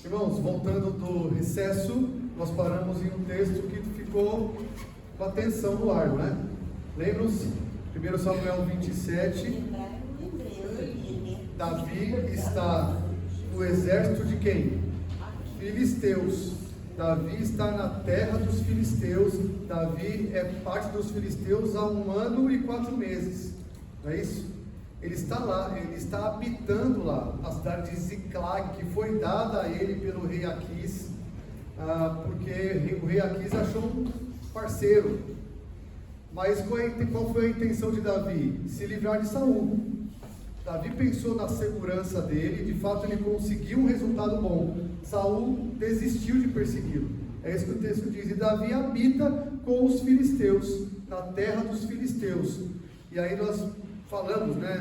Irmãos, voltando do recesso, nós paramos em um texto que ficou com a tensão no ar, não é? Lembram-se? 1 Samuel 27, Davi está no exército de quem? Filisteus. Davi está na terra dos filisteus. Davi é parte dos filisteus há 1 ano e 4 meses, não é isso? Ele está lá, ele está habitando lá, a cidade de Ziclag, que foi dada a ele pelo rei Aquis, porque o rei Aquis achou um parceiro. Mas qual foi a intenção de Davi? Se livrar de Saul. Davi pensou na segurança dele, de fato ele conseguiu um resultado bom. Saul desistiu de persegui-lo. É isso que o texto diz. E Davi habita com os filisteus, na terra dos filisteus. E aí nós falamos, né,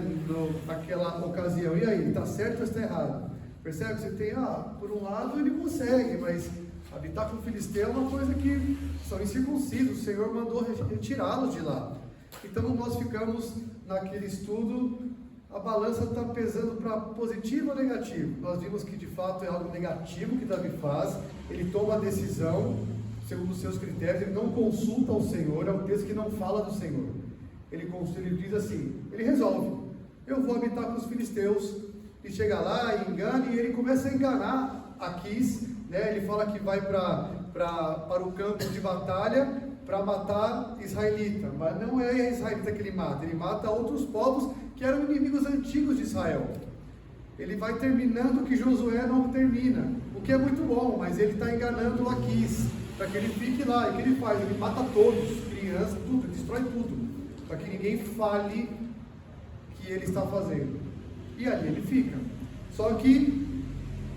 naquela ocasião, e aí, está certo ou está errado? Percebe? Você tem, por um lado ele consegue, mas habitar com o filisteu é uma coisa que são incircuncisos, o Senhor mandou retirá-los de lá. Então nós ficamos naquele estudo, a balança está pesando para positivo ou negativo. Nós vimos que de fato é algo negativo que Davi faz, ele toma a decisão segundo os seus critérios, ele não consulta o Senhor, é um texto que não fala do Senhor. Ele diz assim, ele resolve, eu vou habitar com os filisteus, e chega lá e engana, e ele começa a enganar Aquis, né? Ele fala que vai para o campo de batalha para matar israelita, mas não é israelita que ele mata outros povos que eram inimigos antigos de Israel. Ele vai terminando o que Josué não termina, o que é muito bom, mas ele está enganando Aquis, para que ele fique lá. E o que ele faz? Ele mata todos, crianças, tudo, destrói tudo, para que ninguém fale que ele está fazendo. E ali ele fica. Só que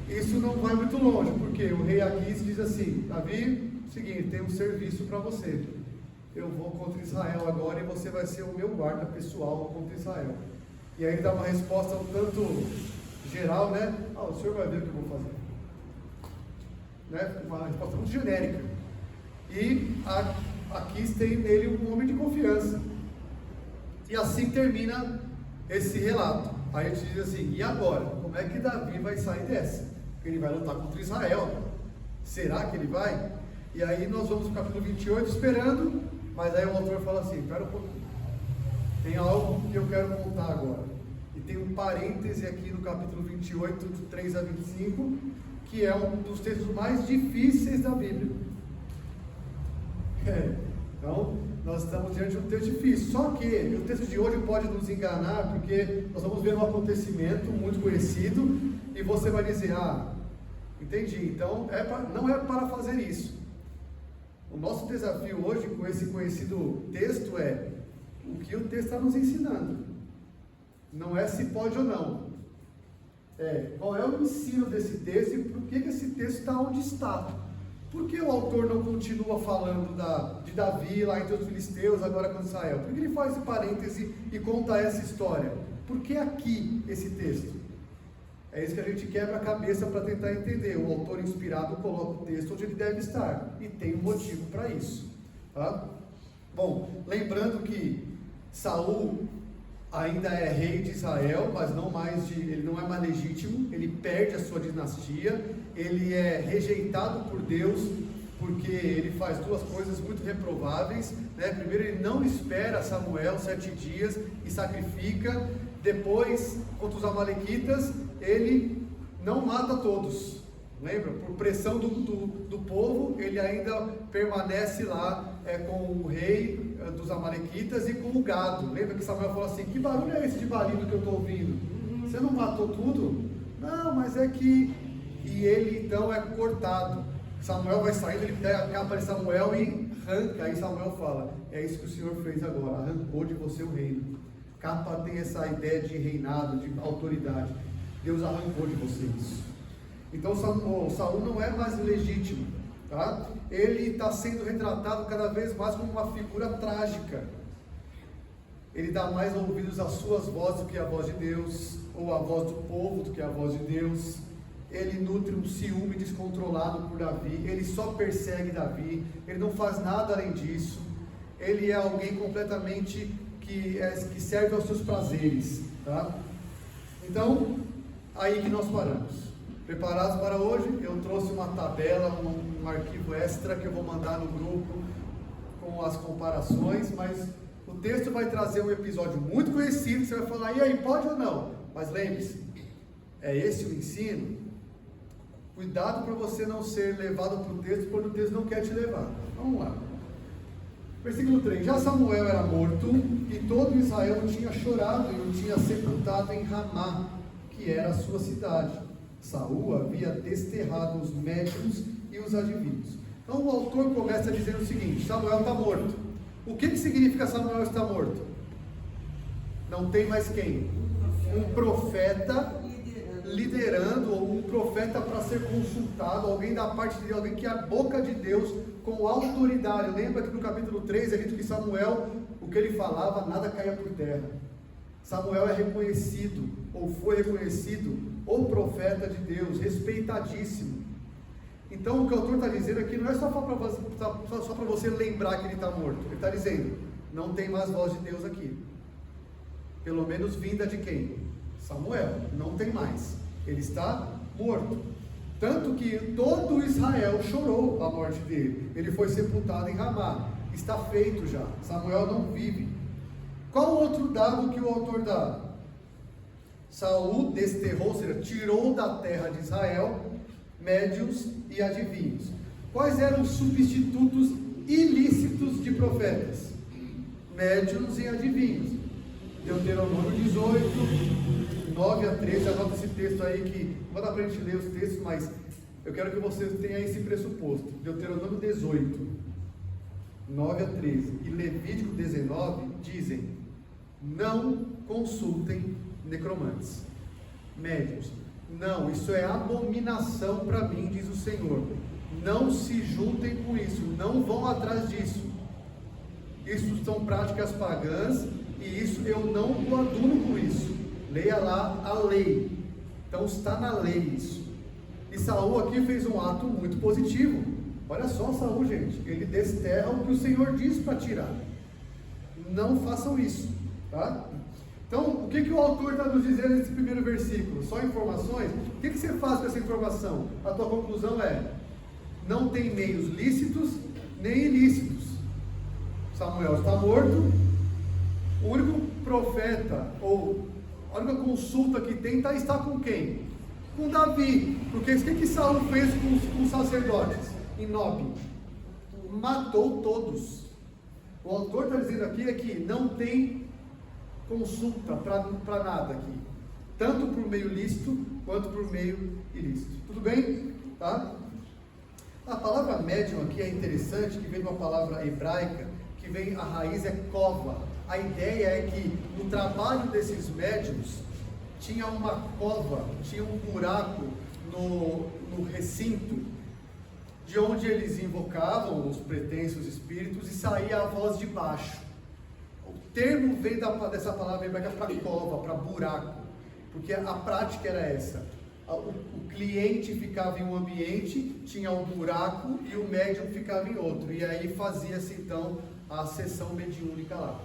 isso não vai muito longe, porque o rei Aquis diz assim, Davi, seguinte, tem um serviço para você. Eu vou contra Israel agora e você vai ser o meu guarda pessoal contra Israel. E aí ele dá uma resposta um tanto geral, né? O senhor vai ver o que eu vou fazer. Né? Uma resposta muito genérica. E Aquis tem nele um homem de confiança. E assim termina esse relato. Aí a gente diz assim, e agora? Como é que Davi vai sair dessa? Porque ele vai lutar contra Israel. Será que ele vai? E aí nós vamos para o capítulo 28 esperando, mas aí o autor fala assim, espera um pouquinho. Tem algo que eu quero contar agora. E tem um parêntese aqui no capítulo 28, de 3 a 25, que é um dos textos mais difíceis da Bíblia. Então, nós estamos diante de um texto difícil, só que o texto de hoje pode nos enganar, porque nós vamos ver um acontecimento muito conhecido, e você vai dizer, entendi, então não é para fazer isso. O nosso desafio hoje com esse conhecido texto é, o que o texto está nos ensinando, não é se pode ou não, qual é o ensino desse texto, e por que esse texto está onde está. Por que o autor não continua falando de Davi lá entre os filisteus, agora com Israel? Por que ele faz esse parêntese e conta essa história? Por que aqui esse texto? É isso que a gente quebra a cabeça para tentar entender. O autor inspirado coloca o texto onde ele deve estar, e tem um motivo para isso. Tá? Bom, lembrando que Saul ainda é rei de Israel, mas ele não é mais legítimo, ele perde a sua dinastia, ele é rejeitado por Deus, porque ele faz duas coisas muito reprováveis, né? Primeiro, ele não espera Samuel 7 dias e sacrifica. Depois, contra os amalequitas, ele não mata todos, lembra? Por pressão do povo, ele ainda permanece lá com o rei dos amalequitas e com o gado. Lembra que Samuel falou assim, que barulho é esse de balido que eu estou ouvindo? Você não matou tudo? Não, mas é que... E ele então é cortado. Samuel vai saindo, ele pega a capa de Samuel e arranca. Aí Samuel fala, é isso que o Senhor fez agora, arrancou de você o reino. Capa tem essa ideia de reinado, de autoridade. Deus arrancou de você isso. Então Saul não é mais legítimo, tá? Ele está sendo retratado cada vez mais como uma figura trágica. Ele dá mais ouvidos às suas vozes do que à voz de Deus, ou à voz do povo do que à voz de Deus. Ele nutre um ciúme descontrolado por Davi, ele só persegue Davi, ele não faz nada além disso. Ele é alguém completamente que serve aos seus prazeres, tá? Então, aí que nós paramos. Preparados para hoje? Eu trouxe uma tabela, um arquivo extra que eu vou mandar no grupo com as comparações, mas o texto vai trazer um episódio muito conhecido, você vai falar, e aí, pode ou não? Mas lembre-se, é esse o ensino? Cuidado para você não ser levado para o texto quando o texto não quer te levar. Vamos lá. Versículo 3. Já Samuel era morto e todo Israel tinha chorado e o tinha sepultado em Ramá, que era a sua cidade. Saul havia desterrado os médicos e os adivinhos. Então o autor começa dizendo o seguinte: Samuel está morto. O que significa Samuel está morto? Não tem mais quem? Um profeta liderando, ou um profeta para ser consultado, alguém da parte de Deus, alguém que é a boca de Deus com autoridade. Lembra que no capítulo 3 a gente que Samuel, o que ele falava, nada caía por terra. Samuel é reconhecido, ou foi reconhecido, o profeta de Deus, respeitadíssimo. Então o que o autor está dizendo aqui não é só para você lembrar que ele está morto. Ele está dizendo, não tem mais voz de Deus aqui. Pelo menos vinda de quem? Samuel, não tem mais. Ele está morto. Tanto que todo Israel chorou a morte dele. Ele foi sepultado em Ramá. Está feito já. Samuel não vive. Qual outro dado que o autor dá? Saul desterrou, ou seja, tirou da terra de Israel médiuns e adivinhos. Quais eram os substitutos ilícitos de profetas? Médiuns e adivinhos. Deuteronômio 18, 9 a 13, anota esse texto aí que, não dá para a gente ler os textos, mas eu quero que você tenha esse pressuposto. Deuteronômio 18, 9 a 13 e Levítico 19 dizem, não consultem necromantes, médiuns. Não, isso é abominação para mim, diz o Senhor. Não se juntem com isso, não vão atrás disso. Isso são práticas pagãs e isso eu não coaduno com isso. Leia lá a lei. Então está na lei isso. E Saul aqui fez um ato muito positivo. Olha só Saul, gente, ele desterra o que o Senhor diz para tirar. Não façam isso, tá? Então, o que o autor está nos dizendo nesse primeiro versículo? Só informações? O que você faz com essa informação? A tua conclusão é, não tem meios lícitos nem ilícitos. Samuel está morto. O único profeta, ou a única consulta que tem, está com quem? Com Davi. Porque o que Saul fez com os sacerdotes em Nob? Matou todos. O autor está dizendo aqui é que não tem consulta para nada aqui, tanto por meio lícito quanto por meio ilícito. Tudo bem? Tá? A palavra médium aqui é interessante, que vem de uma palavra hebraica, que vem, a raiz é cova. A ideia é que no trabalho desses médiums tinha uma cova, tinha um buraco no recinto, de onde eles invocavam os pretensos espíritos e saía a voz de baixo. O termo vem dessa palavra hebraica para cova, para buraco, porque a prática era essa. O cliente ficava em um ambiente, tinha um buraco e o médium ficava em outro, e aí fazia-se então a sessão mediúnica lá,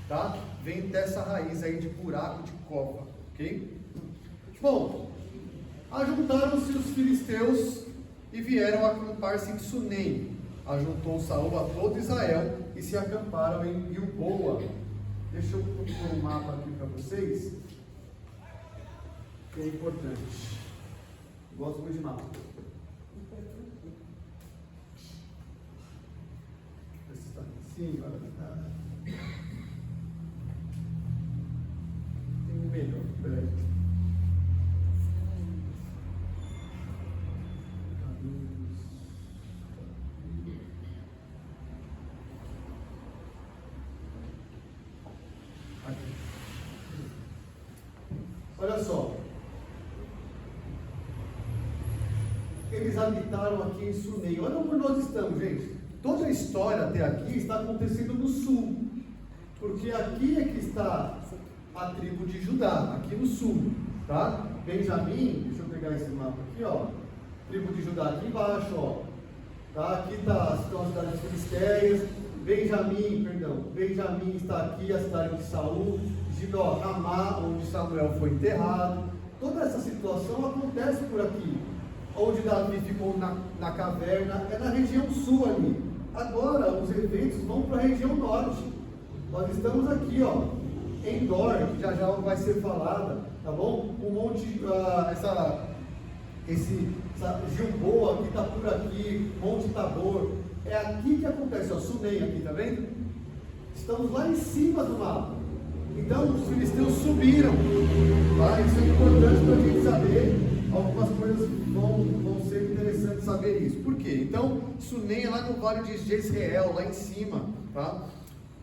tá? Vem dessa raiz aí de buraco, de cova, ok? Bom, ajuntaram-se os filisteus e vieram acampar-se em Sunem. Ajuntou Saul a todo Israel e se acamparam em Gilboa. Deixa eu pôr um mapa aqui para vocês, que é importante. Gosto muito de mapa. Esse está aqui em cima. Tem um melhor, peraí. Olha só, eles habitaram aqui em Sunem. Olha onde nós estamos, gente. Toda a história até aqui está acontecendo no sul, porque aqui é que está a tribo de Judá, aqui no sul, tá? Benjamim, deixa eu pegar esse mapa aqui, ó. Tribo de Judá aqui embaixo, ó. Tá? Aqui estão as cidades filisteias. Benjamim está aqui, a cidade de Saul. Ramá, onde Samuel foi enterrado. Toda essa situação acontece por aqui. onde Davi ficou na caverna, é na região sul ali. Agora os eventos vão para a região norte. Nós estamos aqui, ó, em Dor, que já vai ser falada, tá bom? O monte, essa Gilboa que está por aqui, Monte Tabor, é aqui que acontece, ó, Sunem aqui, tá vendo? Estamos lá em cima do mapa. Então os filisteus subiram, tá? Isso é importante para a gente saber. Algumas coisas vão ser interessantes saber isso. Por quê? Então, Sunem é lá no vale de Jezreel, lá em cima, tá?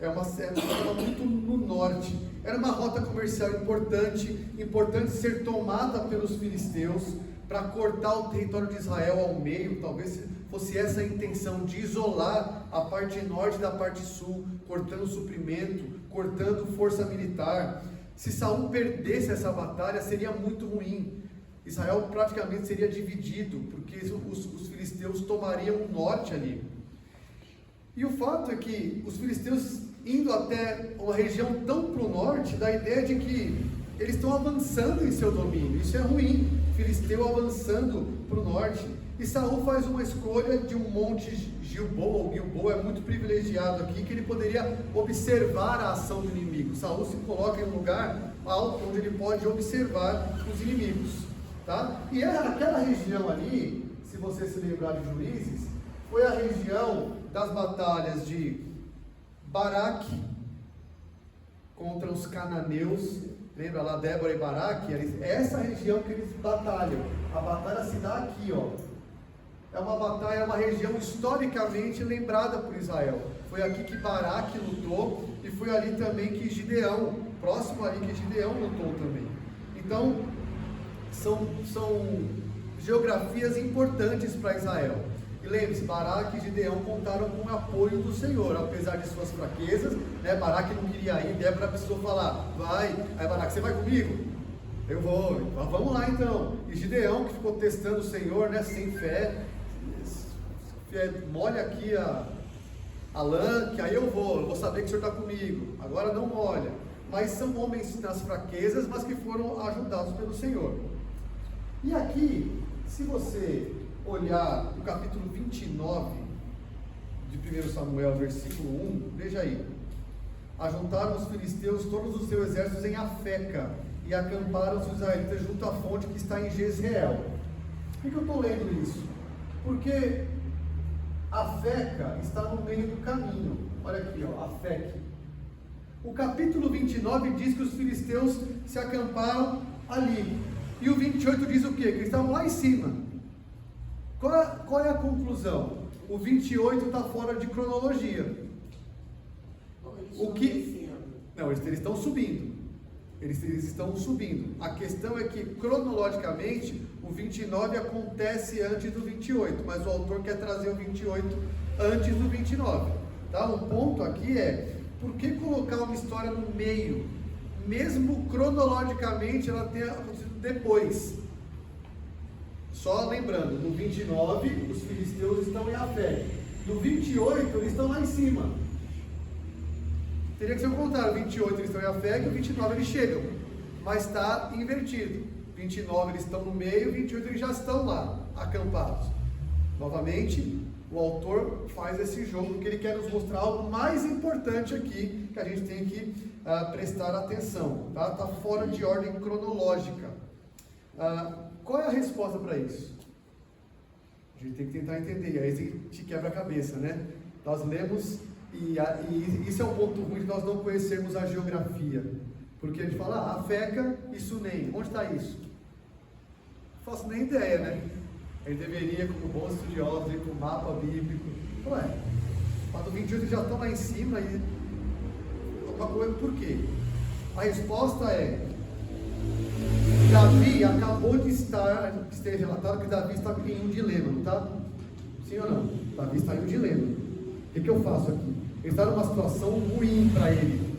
Estava muito no norte. Era uma rota comercial importante ser tomada pelos filisteus para cortar o território de Israel ao meio. Talvez fosse essa a intenção, de isolar a parte norte da parte sul, cortando suprimento, cortando força militar. Se Saul perdesse essa batalha, seria muito ruim. Israel praticamente seria dividido, porque os filisteus tomariam o norte ali. E o fato é que os filisteus, indo até uma região tão para o norte, dá a ideia de que eles estão avançando em seu domínio. Isso é ruim, filisteu avançando para o norte. E Saul faz uma escolha de um monte Gilboa. O Gilboa é muito privilegiado aqui, que ele poderia observar a ação do inimigo. Saul se coloca em um lugar alto, onde ele pode observar os inimigos. Tá? E aquela região ali, se você se lembrar de Juízes, foi a região das batalhas de Baraque contra os cananeus. Lembra lá Débora e Baraque? Essa região que eles batalham. A batalha se dá aqui, ó. É uma batalha, uma região historicamente lembrada por Israel. Foi aqui que Baraque lutou, e foi ali também que Gideão, próximo ali que Gideão lutou também. Então, são geografias importantes para Israel. E lembre-se, Baraque e Gideão contaram com o apoio do Senhor, apesar de suas fraquezas, né? Baraque não queria ir, Débora precisou falar, vai. Aí Baraque, você vai comigo? Eu vou, vamos lá então. E Gideão, que ficou testando o Senhor, né? Sem fé, molha aqui a lã, que aí eu vou saber que o Senhor está comigo. Agora não molha. Mas são homens nas fraquezas, mas que foram ajudados pelo Senhor. E aqui, se você olhar o capítulo 29 de 1 Samuel, versículo 1, veja aí. Ajuntaram os filisteus todos os seus exércitos em Afeca, e acamparam os israelitas junto à fonte que está em Jezreel. Por que eu estou lendo isso? Porque Afeca está no meio do caminho. Olha aqui, ó, Afeca. O capítulo 29 diz que os filisteus se acamparam ali. E o 28 diz o quê? Que eles estavam lá em cima. Qual é a conclusão? O 28 está fora de cronologia. Não, eles estão subindo. Eles estão subindo. A questão é que, cronologicamente, o 29 acontece antes do 28, mas o autor quer trazer o 28 antes do 29. Tá? O ponto aqui é, por que colocar uma história no meio? Mesmo cronologicamente ela tenha acontecido depois. Só lembrando, no 29 os filisteus estão em Afé. No 28 eles estão lá em cima. Teria que ser o contrário, 28 eles estão em Afé e o 29 eles chegam. Mas está invertido. 29 eles estão no meio, 28 eles já estão lá, acampados. Novamente, o autor faz esse jogo porque ele quer nos mostrar algo mais importante aqui, que a gente tem que prestar atenção. Tá? Está fora de ordem cronológica. Qual é a resposta para isso? A gente tem que tentar entender, e aí a gente quebra a cabeça, né? Nós lemos, e isso é um ponto ruim de nós não conhecermos a geografia, porque a gente fala, Afeca e Sunem, onde está isso? Não faço nem ideia, né? A gente deveria, como bons estudiosos, ir para o mapa bíblico. Ué, mas no 28 já estão lá em cima, e uma coisa, por quê? A resposta é, Davi acabou de ter relatado que Davi estava em um dilema, não está? Sim ou não? Davi está em um dilema. O que eu faço aqui? Ele está numa situação ruim para ele.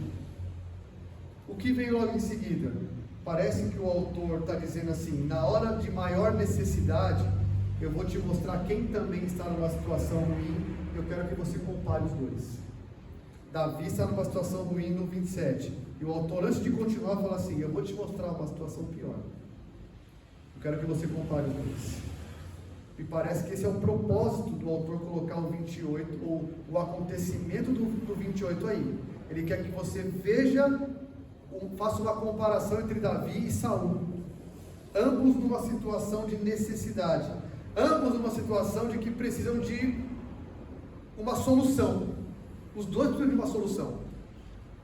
O que vem logo em seguida? Parece que o autor está dizendo assim, na hora de maior necessidade, eu vou te mostrar quem também está numa situação ruim, eu quero que você compare os dois. Davi está numa situação ruim no 27, e o autor, antes de continuar, fala assim, eu vou te mostrar uma situação pior. Eu quero que você compare os dois. Me parece que esse é o propósito do autor colocar o 28, ou o acontecimento do 28 aí. Ele quer que você veja, faça uma comparação entre Davi e Saul. Ambos numa situação de necessidade. Ambos numa situação de que precisam de uma solução. Os dois precisam de uma solução.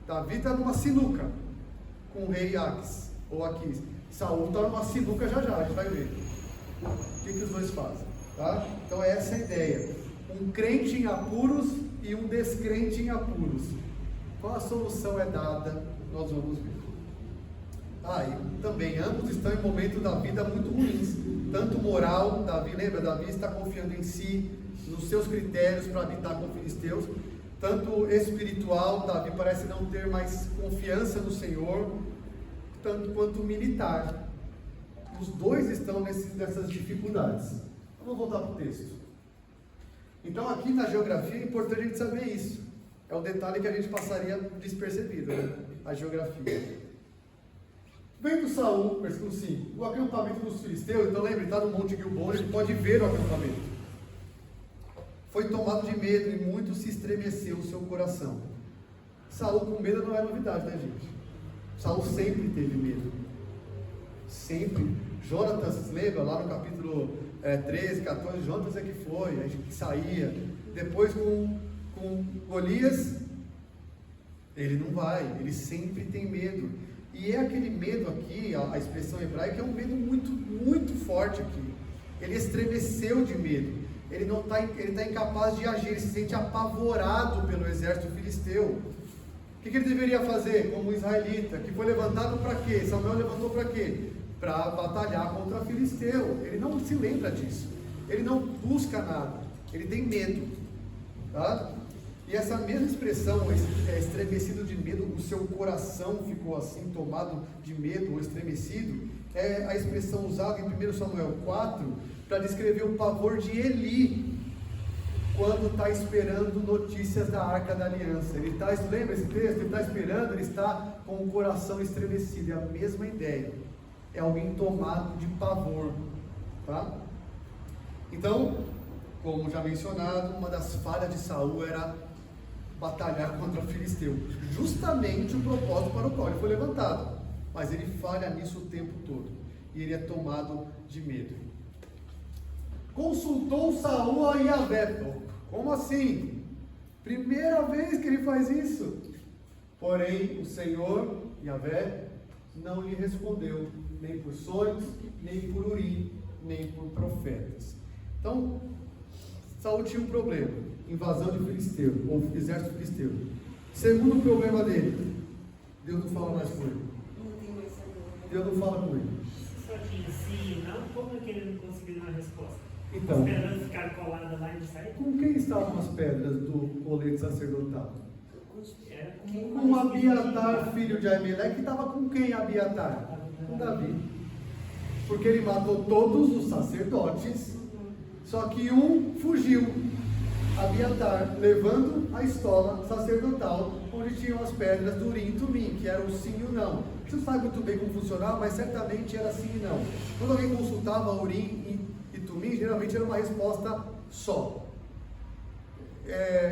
Davi está numa sinuca com o rei Aquis, ou Aquis. Saul está numa sinuca já, a gente vai ver. O que os dois fazem? Tá? Então essa é a ideia. Um crente em apuros e um descrente em apuros. Qual a solução é dada? Nós vamos ver. E também ambos estão em momentos da vida muito ruins. Tanto moral, Davi, lembra? Davi está confiando em si, nos seus critérios para habitar com filisteus. Tanto espiritual, Davi parece não ter mais confiança no Senhor, tanto quanto militar. Os dois estão nessas dificuldades. Vamos voltar para o texto. Então aqui na geografia é importante a gente saber isso. É um detalhe que a gente passaria despercebido, né? A geografia. Vendo Saul, versículo 5, o acampamento dos filisteus, então lembre, está no Monte Gilboa, ele pode ver o acampamento. Foi tomado de medo e muito se estremeceu o seu coração. Saul com medo não é novidade, né, gente? Saul sempre teve medo. Sempre. Jonatas, lembra lá no capítulo 13, 14, Jonatas é que foi, a gente saía. Depois com Golias, ele não vai, ele sempre tem medo. E é aquele medo aqui, a expressão hebraica é um medo muito, muito forte aqui. Ele estremeceu de medo. Ele está incapaz de agir, ele se sente apavorado pelo exército filisteu. O que ele deveria fazer como israelita? Que foi levantado para quê? Samuel levantou para quê? Para batalhar contra filisteu. Ele não se lembra disso. Ele não busca nada. Ele tem medo. Tá? E essa mesma expressão, estremecido de medo, o seu coração ficou assim, tomado de medo ou estremecido, é a expressão usada em 1 Samuel 4 para descrever o pavor de Eli quando está esperando notícias da Arca da Aliança. Lembra esse texto? Ele está esperando, ele está com o coração estremecido. É a mesma ideia. É alguém tomado de pavor. Tá? Então, como já mencionado, uma das falhas de Saul era batalhar contra Filisteu, justamente o propósito para o qual ele foi levantado, mas ele falha nisso o tempo todo, e ele é tomado de medo. Consultou Saul a Yahvé. Como assim? Primeira vez que ele faz isso. Porém, o Senhor, Yahvé, não lhe respondeu, nem por sonhos, nem por Urim, nem por profetas. Então, Saul tinha um problema: invasão de filisteu, ou exército filisteu. Segundo problema dele, Deus não fala mais com ele. Deus não fala com ele. Só que sim, não, como é que ele não conseguiu uma resposta? Então, esperando ficar colada lá e sair? Com quem estavam as pedras do colete sacerdotal? Com Com Abiatar, filho de Ahimelec, que estava com quem Abiatar? Com Davi. Porque ele matou todos os sacerdotes, só que um fugiu. Abiatar, levando a estola sacerdotal, onde tinham as pedras do Urim e Tumim, que era o sim e o não. Você não sabe muito bem como funcionava, mas certamente era sim e não. Quando alguém consultava Urim e Tumim, geralmente era uma resposta só.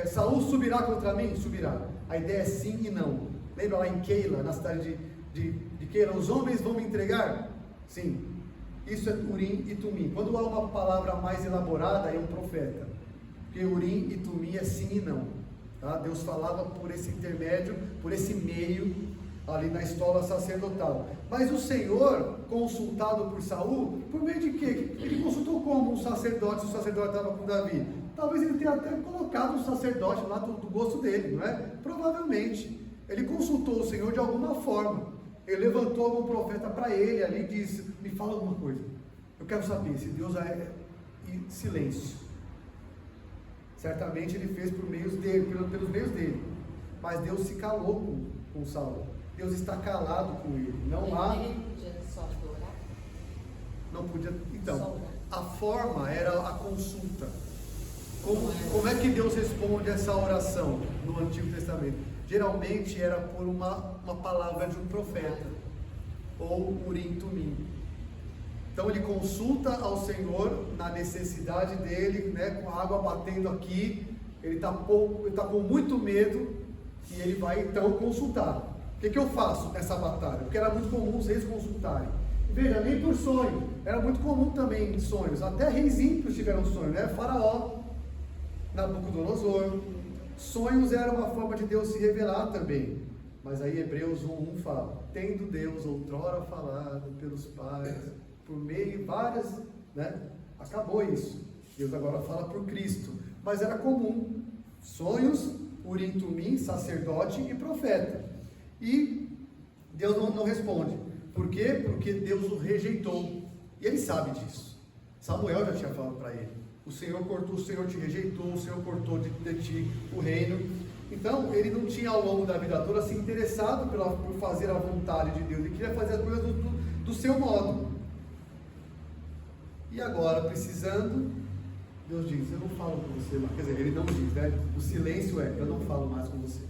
Saul subirá contra mim? Subirá. A ideia é sim e não. Lembra lá em Keila, na cidade de Keila, os homens vão me entregar? Sim. Isso é Urim e Tumim. Quando há uma palavra mais elaborada, é um profeta. Porque Urim e Tumim é sim e não. Tá? Deus falava por esse intermédio, por esse meio, ali na estola sacerdotal. Mas o Senhor, consultado por Saul, por meio de quê? Ele consultou como um sacerdote, se o sacerdote estava com Davi. Talvez ele tenha até colocado um sacerdote lá do gosto dele, não é? Provavelmente. Ele consultou o Senhor de alguma forma. Ele levantou algum profeta para ele ali e disse: me fala alguma coisa. Eu quero saber se Deus é em silêncio. Certamente ele fez por meios dele, pelos meios dele. Mas Deus se calou com Saul. Deus está calado com ele. Não há. Ele podia só adorar? Não podia. Então, a forma era a consulta. Como é que Deus responde essa oração no Antigo Testamento? Geralmente era por uma palavra de um profeta, ou Urim e Tumim. Então ele consulta ao Senhor na necessidade dele, né, com a água batendo aqui, ele está com muito medo e ele vai então consultar. O que eu faço nessa batalha? Porque era muito comum os reis consultarem. Veja, nem por sonho, era muito comum também sonhos, até reis ímpios tiveram sonho, né? Faraó, Nabucodonosor. Sonhos era uma forma de Deus se revelar também. Mas aí Hebreus 1:1 fala: tendo Deus outrora falado pelos pais, por meio de várias, né? Acabou isso. Deus agora fala por Cristo. Mas era comum. Sonhos, Urim Tumim, sacerdote e profeta. E Deus não responde. Por quê? Porque Deus o rejeitou. E ele sabe disso. Samuel já tinha falado para ele: o Senhor te rejeitou, o Senhor cortou de ti o reino. Então, ele não tinha ao longo da vida toda se interessado por fazer a vontade de Deus. Ele queria fazer as coisas do seu modo. E agora, precisando, Deus diz: eu não falo com você mais. Quer dizer, ele não diz, né? O silêncio é: eu não falo mais com você.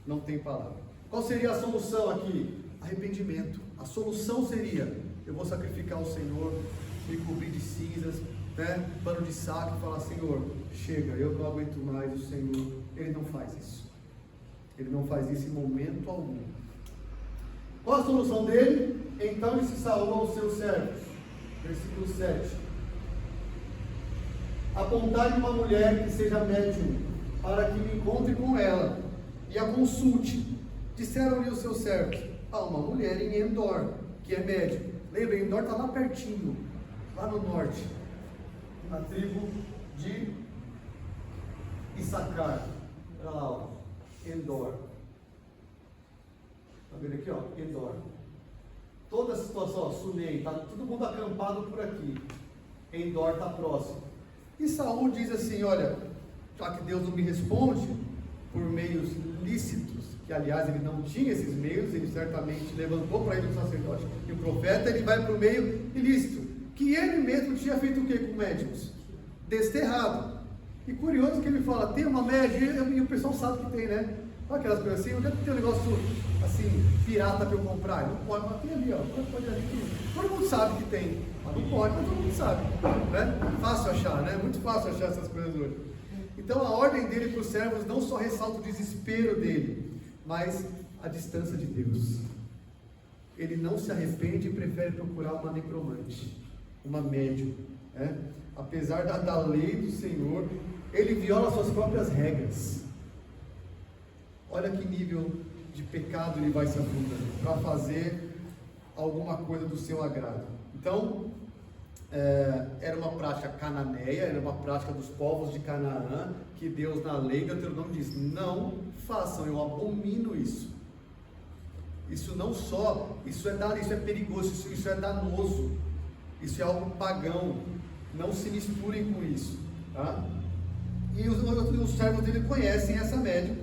Não tem palavra. Qual seria a solução aqui? Arrependimento. A solução seria: eu vou sacrificar ao Senhor, me cobrir de cinzas, né? Pano de saco, e falar: Senhor, chega, eu não aguento mais. O Senhor, ele não faz isso. Ele não faz isso em momento algum. Qual a solução dele? Então disse Saul aos seus servos, versículo 7: apontai uma mulher que seja médium, para que me encontre com ela e a consulte. Disseram-lhe os seus servos: há uma mulher em Endor, que é médium. Lembra, Endor está lá pertinho, lá no norte, na tribo de Issacar. Olha lá, ó, Endor. Está vendo aqui, ó, Endor. Toda a situação, ó, Sunei, está todo mundo acampado por aqui. Endor está próximo. E Saul diz assim: olha, já que Deus não me responde por meios lícitos, que aliás ele não tinha esses meios, ele certamente levantou para ele o sacerdote e o profeta, ele vai para o meio ilícito, que ele mesmo tinha feito o que com médicos? Desterrado. E curioso que ele fala: tem uma média, e o pessoal sabe que tem, né? Olha aquelas coisas assim: onde é que tem um negócio assim, pirata para eu comprar? Não pode, mas tem ali, ó, pode ali. Todo mundo sabe que tem, mas não pode, mas todo mundo sabe, né? Fácil achar, né? Muito fácil achar essas coisas hoje. Então a ordem dele para os servos não só ressalta o desespero dele, mas a distância de Deus. Ele não se arrepende e prefere procurar uma necromante, uma médium, né? Apesar da lei do Senhor, ele viola suas próprias regras. Olha que nível de pecado ele vai se afundando para fazer alguma coisa do seu agrado. Então, era uma prática cananeia, era uma prática dos povos de Canaã, que Deus na lei de Deuteronômio diz: não façam, eu abomino isso. Isso não só, isso é perigoso, isso é danoso, isso é algo pagão, não se misturem com isso, tá? E os servos dele conhecem essa médium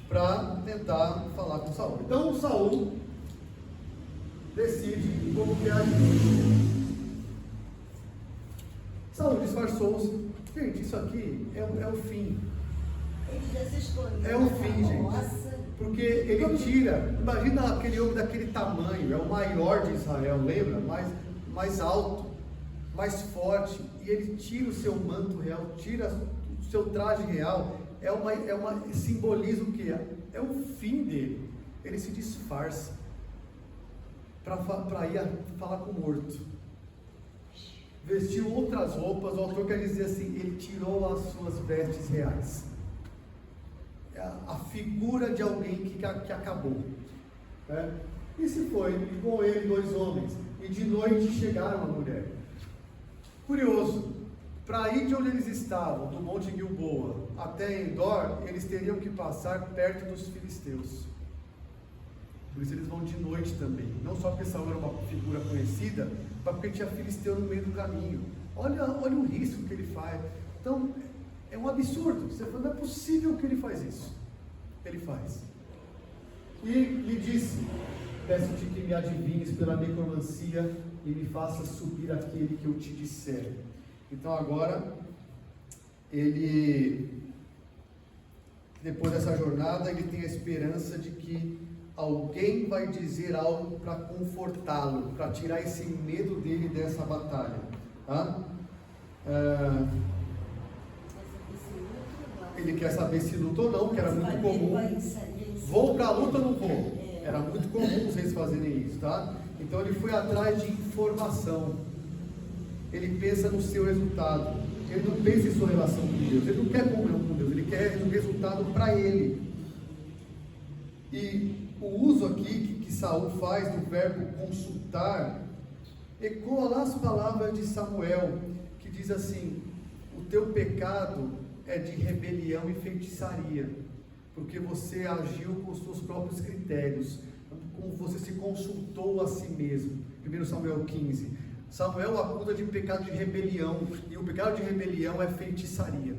para tentar falar com Saul. Então Saul decide como que agir. Saul disfarçou-se. Gente, isso aqui é o fim. É o fim, gente. Porque ele tira, imagina aquele homem daquele tamanho, é o maior de Israel, lembra? Mais alto, mais forte, e ele tira o seu manto real, tira o seu traje real, simboliza o que? É o fim dele. Ele se disfarça para ir falar com o morto. Vestiu outras roupas, o autor quer dizer assim: ele tirou as suas vestes reais. A figura de alguém que acabou, né? E se foi, e com ele 2 homens, e de noite chegaram a mulher. Curioso, para ir de onde eles estavam, do Monte Gilboa até Endor, eles teriam que passar perto dos filisteus. Por isso eles vão de noite também, não só porque Saul era uma figura conhecida, mas porque tinha filisteu no meio do caminho. Olha o risco que ele faz. Então, é um absurdo. Você fala: não é possível que ele faz isso. Ele faz. E lhe disse: peço-te que me adivinhes pela necromancia e me faça subir aquele que eu te disser. Então agora, ele, depois dessa jornada, ele tem a esperança de que alguém vai dizer algo para confortá-lo, para tirar esse medo dele dessa batalha. Tá? Ele quer saber se luta ou não, que era muito comum. Vou para a luta ou não vou? Era muito comum vocês fazerem isso, tá? Então ele foi atrás de informação. Ele pensa no seu resultado. Ele não pensa em sua relação com Deus. Ele não quer comunhão com Deus. Ele quer um resultado para ele. E o uso aqui que Saul faz do verbo consultar ecoa lá as palavras de Samuel, que diz assim: o teu pecado é de rebelião e feitiçaria, porque você agiu com os seus próprios critérios, como você se consultou a si mesmo. 1 Samuel 15. Samuel acusa de pecado de rebelião, e o pecado de rebelião é feitiçaria.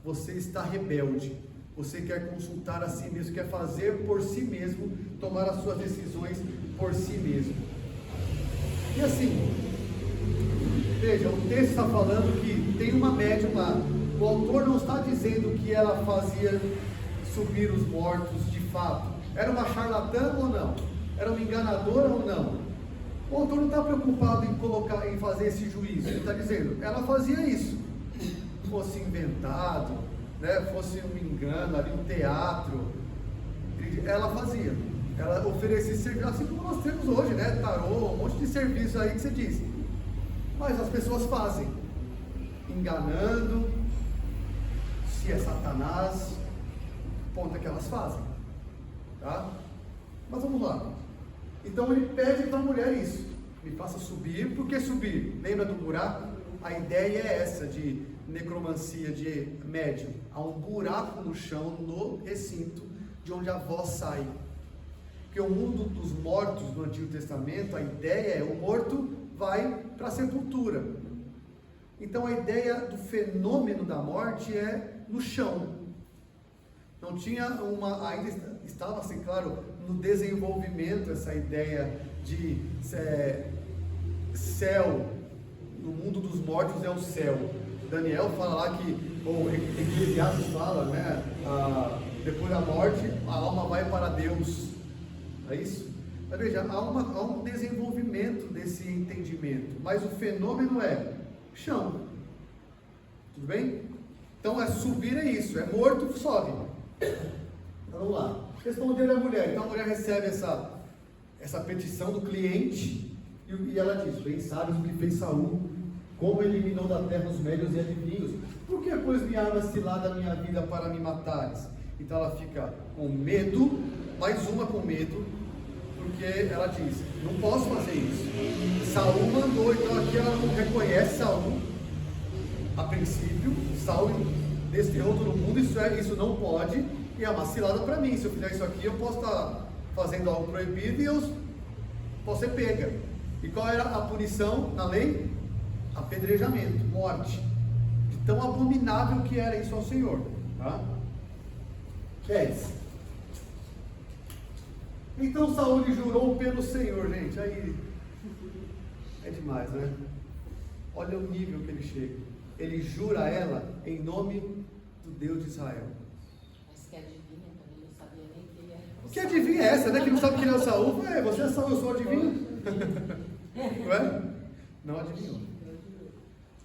Você está rebelde, você quer consultar a si mesmo, quer fazer por si mesmo, tomar as suas decisões por si mesmo. E assim, veja, o texto está falando que tem uma médium lá. O autor não está dizendo que ela fazia subir os mortos de fato. Era uma charlatã ou não? Era uma enganadora ou não? O autor não está preocupado em fazer esse juízo. Ele está dizendo, ela fazia isso. Fosse inventado, né, fosse um engano ali, um teatro, ela fazia. Ela oferecia serviço, assim como nós temos hoje, né? Tarô, um monte de serviço aí que você diz. Mas as pessoas fazem, enganando. Se é Satanás, ponto é que elas fazem, tá? Mas vamos lá. Então ele pede para a mulher isso: me faça subir. Por que subir? Lembra do buraco? A ideia é essa de necromancia, de médium. Há um buraco no chão, no recinto, de onde a voz sai. Porque o mundo dos mortos no Antigo Testamento, a ideia é: o morto vai para a sepultura. Então a ideia do fenômeno da morte é no chão. Não tinha ainda estava assim, claro, no desenvolvimento essa ideia de céu. No mundo dos mortos é o céu. Daniel fala lá que, ou Eclesiastes fala, né? Depois da morte, a alma vai para Deus. É isso? Mas veja, há um desenvolvimento desse entendimento, mas o fenômeno é chão. Tudo bem? Então subir é isso, é morto, sobe. Então vamos lá. Responder a mulher. Então a mulher recebe essa petição do cliente e ela diz: bem sabes o que fez Saul, como eliminou da terra os médios e adivinhos. Por que, pois, me armas cilada a minha vida para me matares? Então ela fica com medo, mais uma com medo, porque ela diz: não posso fazer isso. Saul mandou. Então aqui ela não reconhece Saul a princípio. Saul desterrou todo mundo, isso não pode, e é uma cilada para mim. Se eu fizer isso aqui, eu posso estar fazendo algo proibido e eu posso ser pega. E qual era a punição na lei? Apedrejamento, morte. De tão abominável que era isso ao Senhor, tá? 10. Então Saul lhe jurou pelo Senhor, gente. Aí é demais, né? Olha o nível que ele chega. Ele jura a ela em nome do Deus de Israel. Mas que adivinha também, não sabia nem que ele era. Que adivinha é essa, né? Que não sabe quem é o Saul? Você é Saul, eu sou adivinho. Não é? Não adivinhou.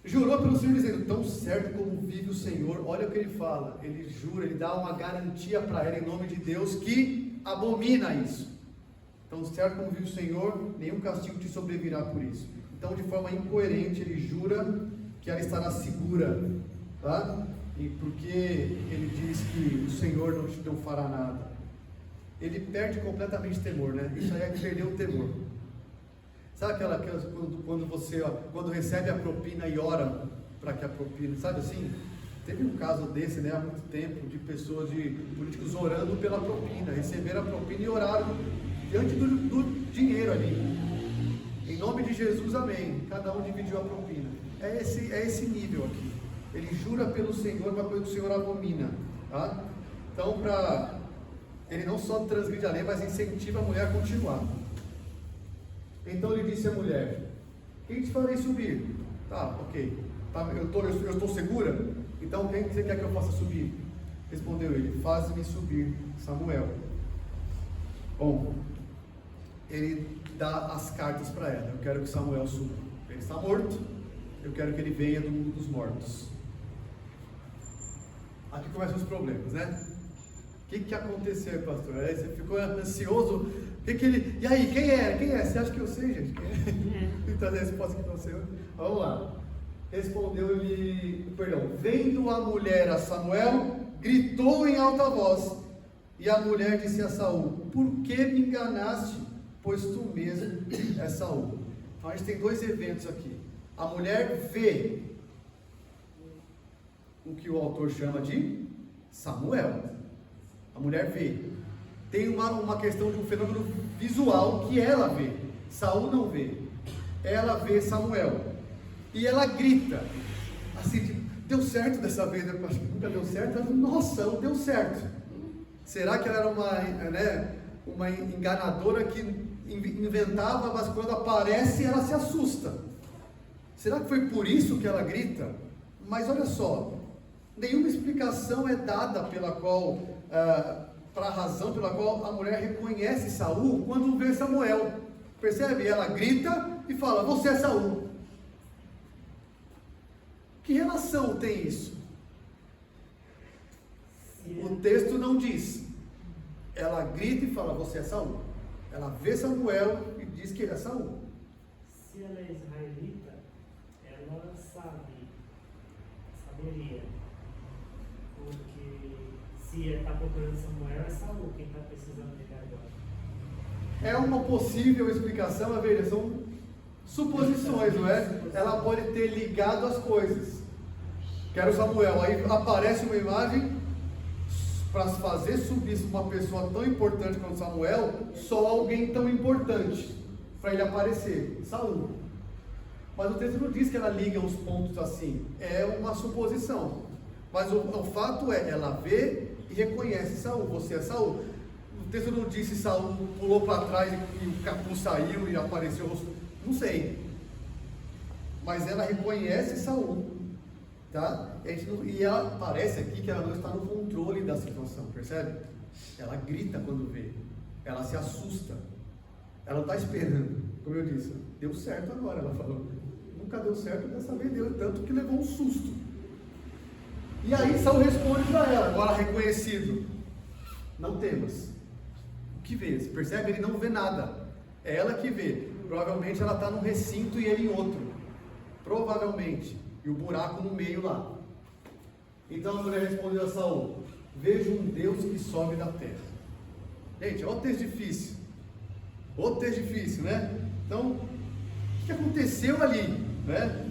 Jurou pelo Senhor dizendo: tão certo como vive o Senhor. Olha o que ele fala. Ele jura, ele dá uma garantia para ela em nome de Deus que abomina isso. Tão certo como vive o Senhor, nenhum castigo te sobrevirá por isso. Então, de forma incoerente, ele jura que ela estará segura, tá? E porque ele diz que o Senhor não fará nada. Ele perde completamente o temor, né? Isso aí é perder o temor. Sabe quando recebe a propina e ora para que a propina, sabe assim? Teve um caso desse, né, há muito tempo, de pessoas, de políticos orando pela propina, receberam a propina e oraram diante do dinheiro ali. Em nome de Jesus, amém. Cada um dividiu a propina. É esse nível aqui. Ele jura pelo Senhor, uma coisa que o Senhor abomina, tá? Então, ele não só transgride a lei, mas incentiva a mulher a continuar. Então ele disse à mulher: quem te farei subir? Tá, ok. Tá, eu estou segura? Então quem você quer que eu faça subir? Respondeu ele: faz-me subir, Samuel. Bom, ele dá as cartas para ela. Eu quero que Samuel suba. Ele está morto. Eu quero que ele venha do mundo dos mortos. Aqui começam os problemas, né? O que aconteceu, pastor? Aí você ficou ansioso. E aí, quem é? Quem é? Você acha que eu sei, gente? Então a resposta que você. Vamos lá. Respondeu-lhe, vendo a mulher a Samuel, gritou em alta voz. E a mulher disse a Saul: por que me enganaste? Pois tu mesmo és Saul. Então a gente tem dois eventos aqui. A mulher vê o que o autor chama de Samuel. A mulher vê. Tem uma questão de um fenômeno visual que ela vê. Saul não vê. Ela vê Samuel. E ela grita. Assim, tipo, deu certo dessa vez. Eu acho que nunca deu certo. Ela, nossa, não deu certo. Será que ela era uma enganadora que inventava, mas quando aparece ela se assusta? Será que foi por isso que ela grita? Mas olha só, nenhuma explicação é dada para a razão pela qual a mulher reconhece Saul quando vê Samuel. Percebe? Ela grita e fala: você é Saul. Que relação tem isso? O texto não diz. Ela grita e fala: você é Saul. Ela vê Samuel e diz que ele é Saul. Se ela é israelita, ela saberia. Porque se está procurando Samuel, é Saul quem está precisando dele agora. É uma possível explicação, mas veja, são suposições, não é? Ela pode ter ligado as coisas. Quero Samuel, aí aparece uma imagem para fazer subir uma pessoa tão importante quanto Samuel, só alguém tão importante para ele aparecer, Saul. Mas o texto não diz que ela liga os pontos assim, é uma suposição. Mas o fato é, ela vê e reconhece Saul, você é Saul. O texto não diz se Saul pulou para trás e o capuz saiu e apareceu o rosto, não sei. Mas ela reconhece Saul, tá? E ela parece aqui que ela não está no controle da situação, percebe? Ela grita quando vê, ela se assusta, ela não está esperando, como eu disse, deu certo agora, ela falou, nunca deu certo, dessa vez deu, tanto que levou um susto. E aí Saul responde para ela, agora reconhecido: não temas. O que vê? Você percebe? Ele não vê nada, é ela que vê. Provavelmente ela está num recinto e ele em outro, provavelmente, e o buraco no meio lá. Então a mulher respondeu a Saul: vejo um Deus que sobe da terra. Gente, olha o texto difícil. Outro texto difícil, né? Então, o que aconteceu ali, né?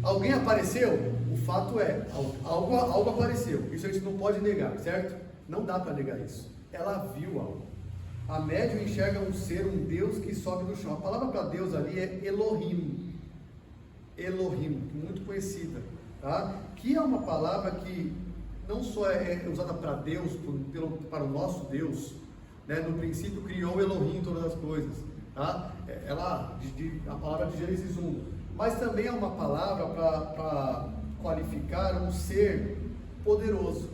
Alguém apareceu? O fato é, algo apareceu. Isso a gente não pode negar, certo? Não dá para negar isso. Ela viu algo. A médium enxerga um ser, um Deus que sobe do chão. A palavra para Deus ali é Elohim. Elohim, muito conhecida, tá? Que é uma palavra que não só é usada para Deus, para o nosso Deus, né? No princípio criou Elohim todas as coisas, tá? A palavra de Gênesis 1, mas também é uma palavra para qualificar um ser poderoso.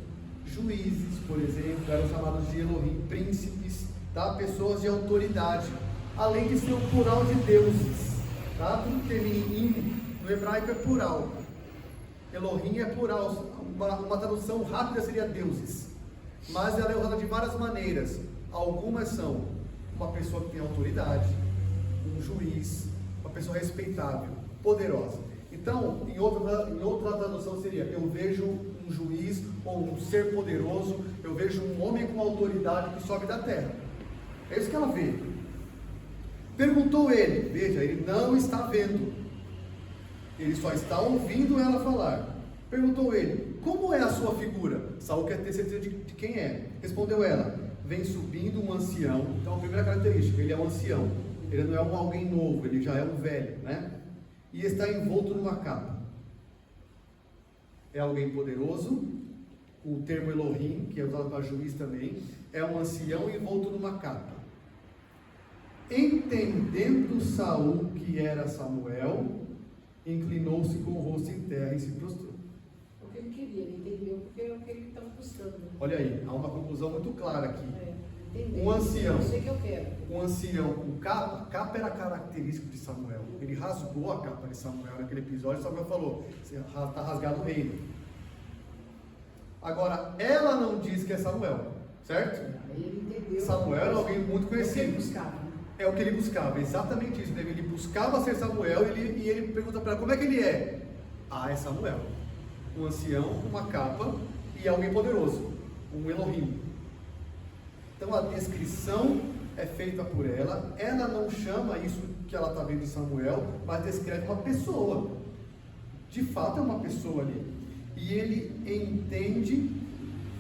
Juízes, por exemplo, eram chamados de Elohim, príncipes, tá? Pessoas de autoridade, além de ser o plural de deuses, tá? Tudo que termina em im, no hebraico é plural. Elohim é plural, uma tradução rápida seria deuses, mas ela é usada de várias maneiras. Algumas são uma pessoa que tem autoridade, um juiz, uma pessoa respeitável, poderosa. Então, em outra tradução seria: eu vejo um juiz ou um ser poderoso, eu vejo um homem com autoridade que sobe da terra. É isso que ela vê. Perguntou ele, veja, ele não está vendo, ele só está ouvindo ela falar. Perguntou ele: como é a sua figura? Saul quer ter certeza de quem é. Respondeu ela: vem subindo um ancião. Então a primeira característica, ele é um ancião, ele não é alguém novo, ele já é um velho, né? E está envolto numa capa. É alguém poderoso, o termo Elohim, que é usado para juiz também, é um ancião envolto numa capa. Entendendo Saul que era Samuel, inclinou-se com o rosto em terra e se prostrou. O que ele queria, ele entendeu porque é o que ele estava buscando. Olha aí, há uma conclusão muito clara aqui. Um ancião. Eu sei que eu quero. Um ancião com capa. Capa era característico de Samuel. Ele rasgou a capa de Samuel naquele episódio. Samuel falou: está rasgado o reino. Agora, ela não diz que é Samuel, certo? Ele entendeu. Samuel era alguém muito conhecido. Ele buscava, né? É o que ele buscava, exatamente isso. Ele buscava ser Samuel e ele pergunta para ela: como é que ele é? Ah, é Samuel. Um ancião com uma capa e alguém poderoso, um Elohim. Então a descrição é feita por ela. Ela não chama isso que ela está vendo de Samuel, mas descreve uma pessoa. De fato é uma pessoa ali. E ele entende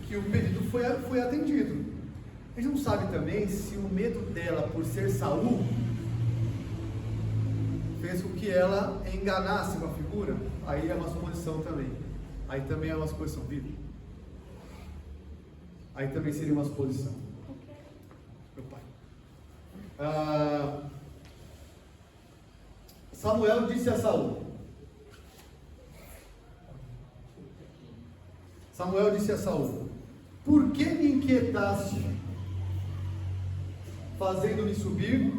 que o pedido foi atendido. A gente não sabe também se o medo dela por ser Saul fez com que ela enganasse uma figura. Aí é uma suposição também. Aí também é uma suposição, vive. Aí também seria uma suposição. Meu pai. Samuel disse a Saul. Samuel disse a Saul: por que me inquietaste, fazendo-me subir?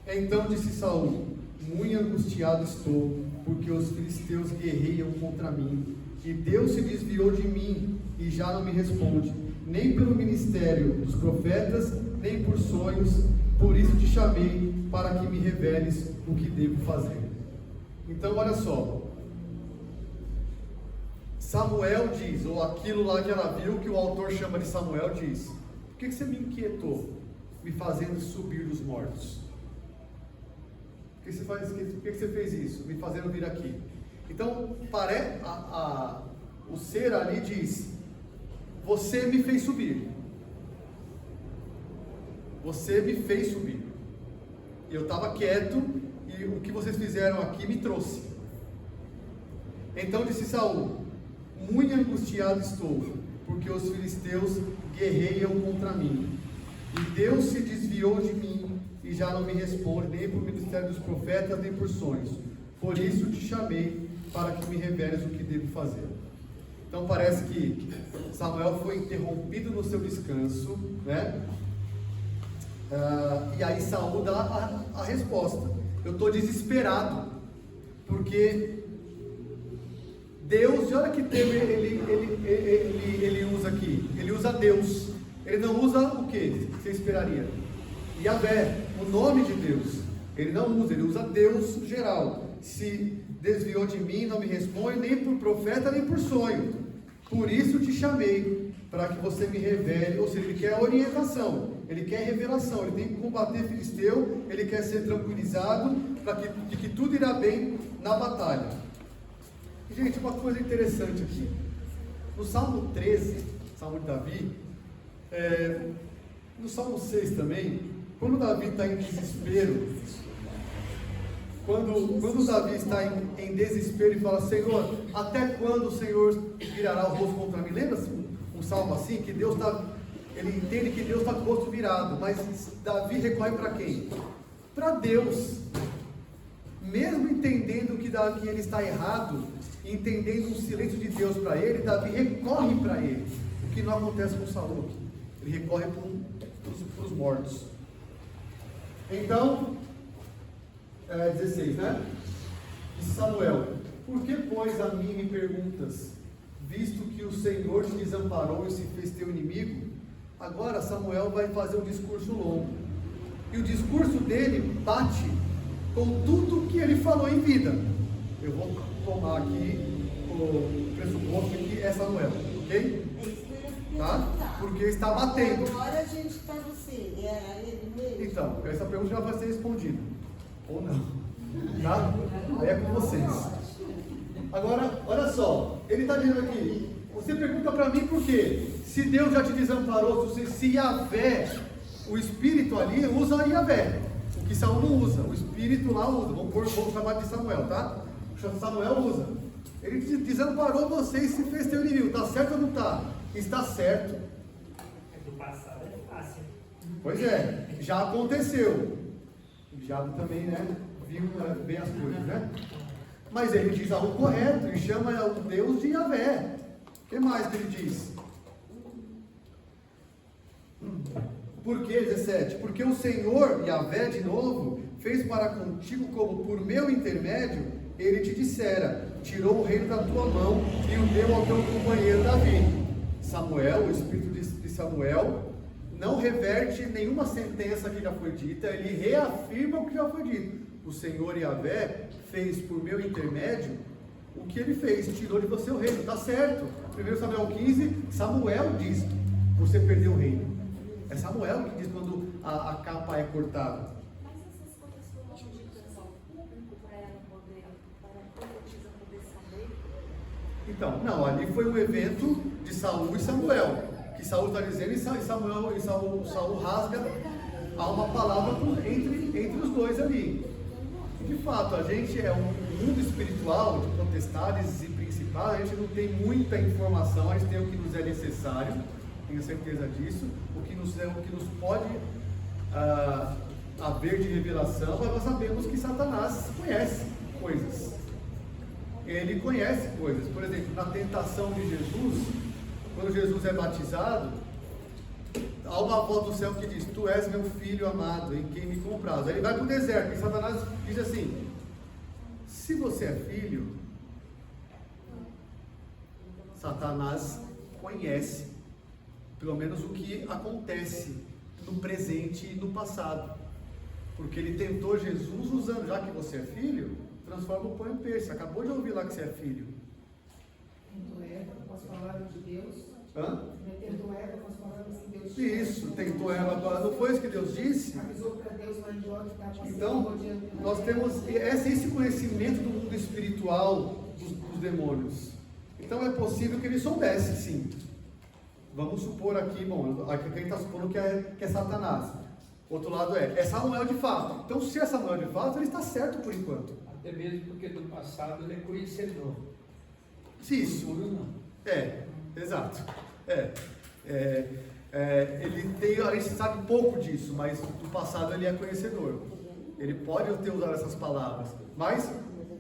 Então disse Saul: muito angustiado estou, porque os filisteus guerreiam contra mim, e Deus se desviou de mim, e já não me responde, nem pelo ministério dos profetas, nem por sonhos. Por isso te chamei, para que me reveles o que devo fazer. Então olha só, Samuel diz, ou aquilo lá que ela viu, que o autor chama de Samuel, diz: por que você me inquietou, me fazendo subir dos mortos? Por que você fez isso, me fazendo vir aqui? Então, o ser ali diz: você me fez subir. Você me fez subir. Eu estava quieto, e o que vocês fizeram aqui me trouxe. Então disse Saul: muito angustiado estou, porque os filisteus guerreiam contra mim, e Deus se desviou de mim, e já não me responde, nem por ministério dos profetas, nem por sonhos. Por isso te chamei, para que me reveles o que devo fazer. Então parece que Samuel foi interrompido no seu descanso, né? E aí Saul dá a resposta: eu estou desesperado, porque Deus, e olha que termo ele usa aqui. Ele usa Deus. Ele não usa o que você esperaria? Yahvé, o nome de Deus. Ele não usa, ele usa Deus geral. Se desviou de mim, não me responde, nem por profeta, nem por sonho. Por isso te chamei, para que você me revele. Ou seja, ele quer orientação, ele quer revelação. Ele tem que combater filisteu, ele quer ser tranquilizado, de que tudo irá bem na batalha. Gente, uma coisa interessante aqui. No Salmo 13, Salmo de Davi, no Salmo 6 também, quando Davi está em desespero, quando Davi está em desespero e fala: Senhor, até quando o Senhor virará o rosto contra mim? Lembra-se um salmo assim, que Deus está, ele entende que Deus está com o rosto virado, mas Davi recorre para quem? Para Deus. Mesmo entendendo que ele está errado, entendendo o silêncio de Deus para ele, Davi recorre para ele. O que não acontece com Saul. Ele recorre para os mortos. Então, 16, né? Disse Samuel: por que, pois, a mim me perguntas, visto que o Senhor te desamparou e se fez teu inimigo? Agora Samuel vai fazer um discurso longo. E o discurso dele bate com tudo que ele falou em vida. Eu vou tomar aqui o pressuposto que é Samuel, ok? Tá? Porque está batendo. Agora a gente está no C, é ele mesmo. Então, essa pergunta já vai ser respondida. Ou não. Tá? Aí é com vocês. Agora, olha só. Ele está dizendo aqui: você pergunta para mim por quê? Se Deus já te desamparou, se Yahvé, o Espírito ali usa Yahvé. O que Saul não usa, o Espírito lá usa. Vamos chamar de Samuel, tá? Samuel usa. Ele desamparou você e se fez teu inimigo. Está certo ou não está? Está certo. Do passado é fácil. Pois é, já aconteceu. O diabo também, né? Viu bem as coisas, né? Mas ele diz algo correto e chama o Deus de Yahvé. O que mais que ele diz? Por que, 17? Porque o Senhor, Yahvé, de novo, fez para contigo como por meu intermédio, ele te dissera, tirou o reino da tua mão e o deu ao teu companheiro Davi. Samuel, o espírito de Samuel, não reverte nenhuma sentença que já foi dita, ele reafirma o que já foi dito. O Senhor Yahvé fez por meu intermédio o que ele fez, tirou de você o reino, está certo. 1 Samuel 15, Samuel diz, você perdeu o reino. É Samuel que diz quando a capa é cortada. Mas essas coisas foram ditas ao público para ela poder, para a profetisa poder saber? Então, não, ali foi um evento de Saul e Samuel, que Saul está dizendo e Saul rasga, há uma palavra entre os dois ali. E de fato, a gente é um mundo espiritual de potestades e principais, a gente não tem muita informação, a gente tem o que nos é necessário, tenho certeza disso, o que nos pode haver de revelação, mas nós sabemos que Satanás conhece coisas. Ele conhece coisas. Por exemplo, na tentação de Jesus, quando Jesus é batizado, há uma voz do céu que diz, tu és meu filho amado, em quem me compraz. Aí ele vai para o deserto, e Satanás diz assim, se você é filho, Satanás conhece, pelo menos o que acontece no presente e no passado. Porque ele tentou Jesus usando, já que você é filho, transforma o pão em peixe. Acabou de ouvir lá que você é filho. Tentou Eva com as palavras de Deus. Hã? Tentou Eva com as palavras que Deus Isso, tentou ela. Não foi isso que Deus disse? avisou para Deus lá em Jó que estava passando. Então, nós temos esse conhecimento do mundo espiritual dos demônios. Então é possível que ele soubesse, sim. Vamos supor aqui, aqui a gente está supondo que é Satanás. Outro lado é Samuel de fato. Então, se é Samuel de fato, ele está certo por enquanto. Até mesmo porque do passado ele é conhecedor. Isso. Futuro não. Exato. Ele tem, a gente sabe pouco disso, mas do passado ele é conhecedor. Ele pode ter usado essas palavras. Mas,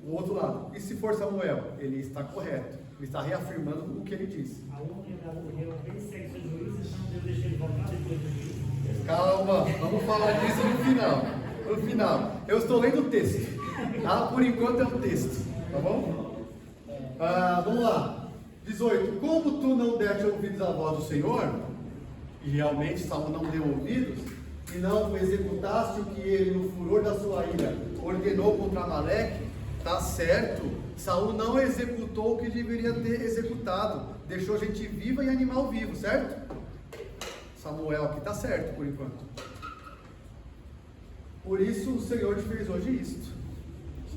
o outro lado, e se for Samuel? Ele está correto. Ele está reafirmando o que ele disse. A honra morreu bem segue seus juízes, então Deus deixa ele voltar depois do juízo. Calma, vamos falar disso no final. No final. Eu estou lendo o texto. Tá? Por enquanto é um texto. Tá bom? Vamos lá. 18. Como tu não deste ouvidos à voz do Senhor, e realmente Saul não deu ouvidos, e não executaste o que ele, no furor da sua ira, ordenou contra Amaleque, tá certo. Saul não executou o que deveria ter executado. Deixou gente viva e animal vivo, certo? Samuel aqui está certo por enquanto. Por isso o Senhor te fez hoje isto.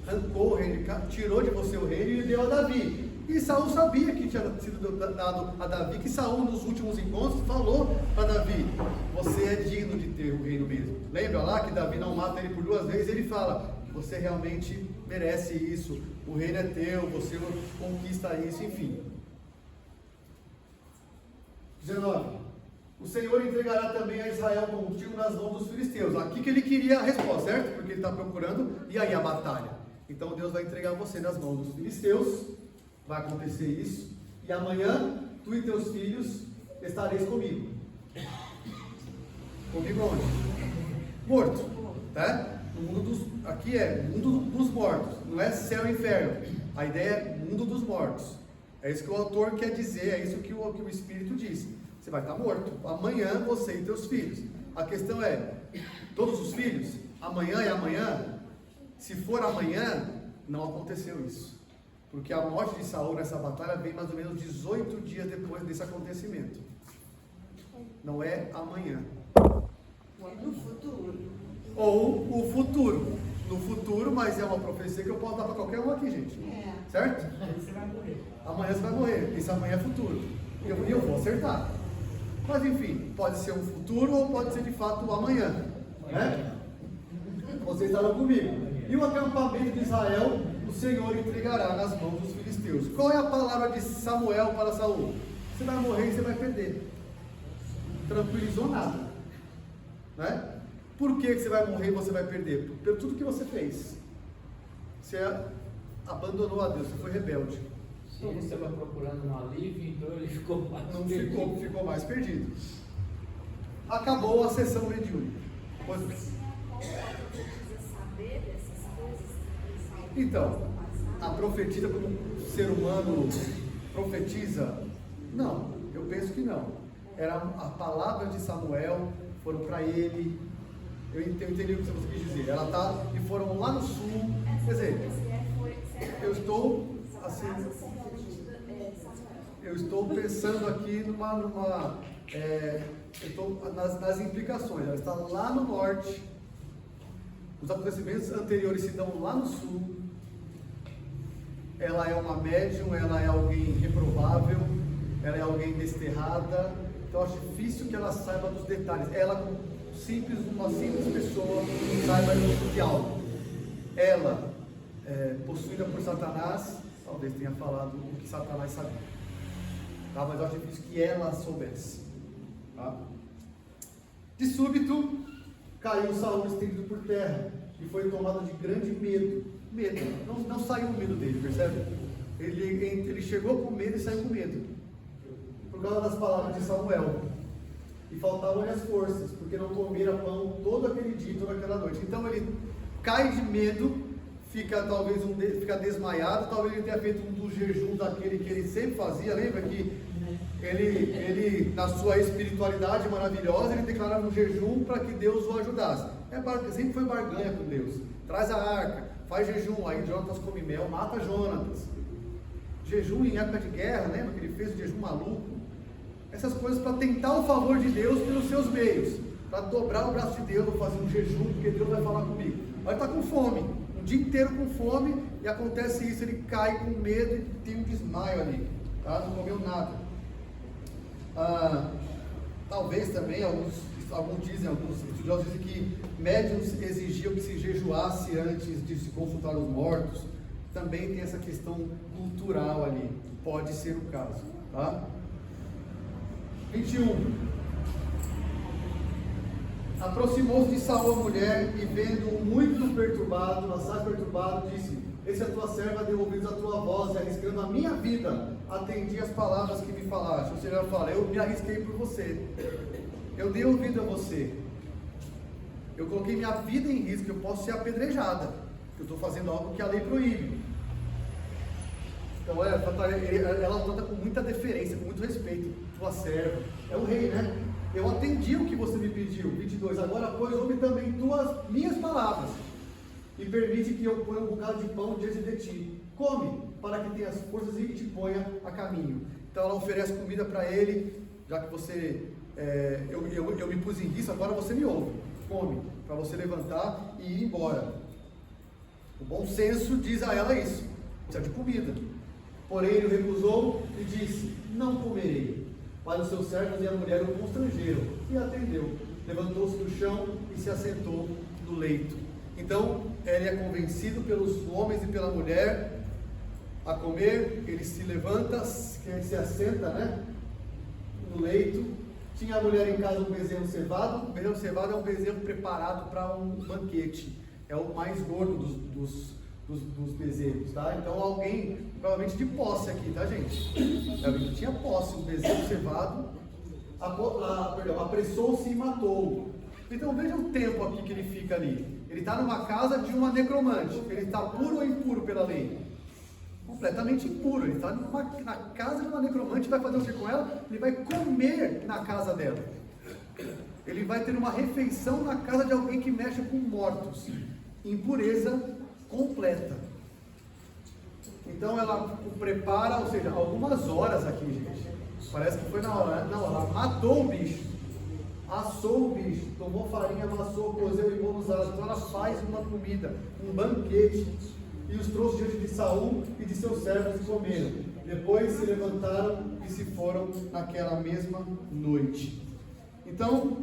Arrancou o reino, tirou de você o reino e deu a Davi. E Saul sabia que tinha sido dado a Davi, que Saul nos últimos encontros falou para Davi, você é digno de ter o reino mesmo. Lembra lá que Davi não mata ele por 2 vezes, ele fala, você realmente merece isso, o reino é teu, você conquista isso, enfim. 19. O Senhor entregará também a Israel contigo nas mãos dos filisteus. Aqui que ele queria a resposta, certo? Porque ele está procurando, e aí a batalha. Então Deus vai entregar você nas mãos dos filisteus, vai acontecer isso, e amanhã tu e teus filhos estareis comigo. Comigo onde? Morto, tá? No mundo aqui é mundo dos mortos, não é céu e inferno. A ideia é mundo dos mortos. É isso que o autor quer dizer, é isso que o Espírito diz. Você vai estar morto. Amanhã você e teus filhos. A questão é, todos os filhos? Amanhã é amanhã? Se for amanhã, não aconteceu isso. Porque a morte de Saul nessa batalha vem mais ou menos 18 dias depois desse acontecimento. Não é amanhã. No futuro. Ou o futuro. No futuro, mas é uma profecia que eu posso dar para qualquer um aqui, gente. Certo? Aí você vai morrer. Amanhã você vai morrer. Esse amanhã é futuro. E eu vou acertar. Mas enfim, pode ser um futuro ou pode ser de fato o amanhã. Né? Vocês estavam comigo. E o acampamento de Israel, o Senhor entregará nas mãos dos filisteus. Qual é a palavra de Samuel para Saul? Você vai morrer e você vai perder. Tranquilizou nada. Né? Por que você vai morrer e você vai perder? Por tudo que você fez. Você abandonou a Deus, você foi rebelde. Se ele estava procurando um alívio, então ele ficou mais Não perdido. ficou mais perdido. acabou a sessão mediúnica. Pois bem. Então, a profetisa como ser humano profetiza? Não, eu penso que não. Era a palavra de Samuel, foram para ele. Eu entendi o que você quis dizer. Ela tá, e foram lá no sul. Quer dizer, eu estou assim, eu estou pensando aqui eu estou nas implicações. Ela está lá no norte. Os acontecimentos anteriores se dão lá no sul. Ela é uma médium, ela é alguém reprovável, ela é alguém desterrada. Então acho difícil que ela saiba dos detalhes. Ela, uma simples pessoa, saiba de algo. Ela, possuída por Satanás, talvez tenha falado o que Satanás sabia. Tá? Mas eu acho difícil que ela soubesse. Tá? De súbito, caiu Saul estendido por terra e foi tomado de grande medo. Não saiu o medo dele, percebe? Ele chegou com medo e saiu com medo, por causa das palavras de Samuel. E faltavam-lhe as forças, porque não comera pão todo aquele dia, toda aquela noite. Então ele cai de medo, fica desmaiado. Talvez ele tenha feito um dos jejuns daquele que ele sempre fazia. Lembra que ele na sua espiritualidade maravilhosa, ele declarava um jejum para que Deus o ajudasse. Sempre foi barganha com Deus. Traz a arca, faz jejum. Aí Jonatas come mel, mata Jonatas. Jejum em época de guerra, lembra que ele fez o jejum maluco? Essas coisas para tentar o favor de Deus pelos seus meios, para dobrar o braço de Deus, vou fazer um jejum, porque Deus vai falar comigo. Aí está com fome, um dia inteiro com fome, e acontece isso, ele cai com medo e tem um desmaio ali, tá? Não comeu nada. Talvez também, alguns estudiosos dizem que médiuns exigiam que se jejuasse antes de se consultar os mortos. Também tem essa questão cultural ali, pode ser o caso, tá? 21. Aproximou-se de Saul a mulher e vendo-o muito perturbado, assaz perturbado, disse: Esse é a tua serva, deu ouvidos à tua voz, e arriscando a minha vida, atendi as palavras que me falaste. O Senhor fala: eu me arrisquei por você, eu dei ouvido a você, eu coloquei minha vida em risco, eu posso ser apedrejada, eu estou fazendo algo que a lei proíbe. Então ela trata com muita deferência, com muito respeito. Tua serva, é o rei, né? Eu atendi o que você me pediu. 22. Agora, pois, ouve também minhas palavras e permite que eu ponha um bocado de pão diante de ti. Come, para que tenhas forças e te ponha a caminho. Então ela oferece comida para ele, já que você, eu me pus em risco, agora você me ouve. Come, para você levantar e ir embora. O bom senso diz a ela isso, precisa de comida. Porém ele recusou e disse: não comerei. Para os seus servos e a mulher o constrangeram, e atendeu. Levantou-se do chão e se assentou no leito. Então ele é convencido pelos homens e pela mulher a comer. Ele se levanta, se assenta, né, no leito. Tinha a mulher em casa um bezerro cevado. O bezerro cevado é um bezerro preparado para um banquete, é o mais gordo dos bezerros, tá? Então alguém, provavelmente de posse aqui, tá, gente? Alguém que tinha posse, um bezerro cevado, apressou-se e matou. Então veja o tempo aqui que ele fica ali. Ele está numa casa de uma necromante. Ele está puro ou impuro pela lei? Completamente impuro. Ele está na casa de uma necromante. Vai fazer o que com ela? Ele vai comer na casa dela. Ele vai ter uma refeição na casa de alguém que mexe com mortos. Impureza completa. Então ela o prepara, ou seja, algumas horas aqui, gente. Parece que foi na hora, né? Não, ela matou o bicho, assou o bicho, tomou farinha, amassou, cozeu e bolos aros. Então ela faz uma comida, um banquete, e os trouxe diante de Saul e de seus servos e comeram. Depois se levantaram e se foram naquela mesma noite. Então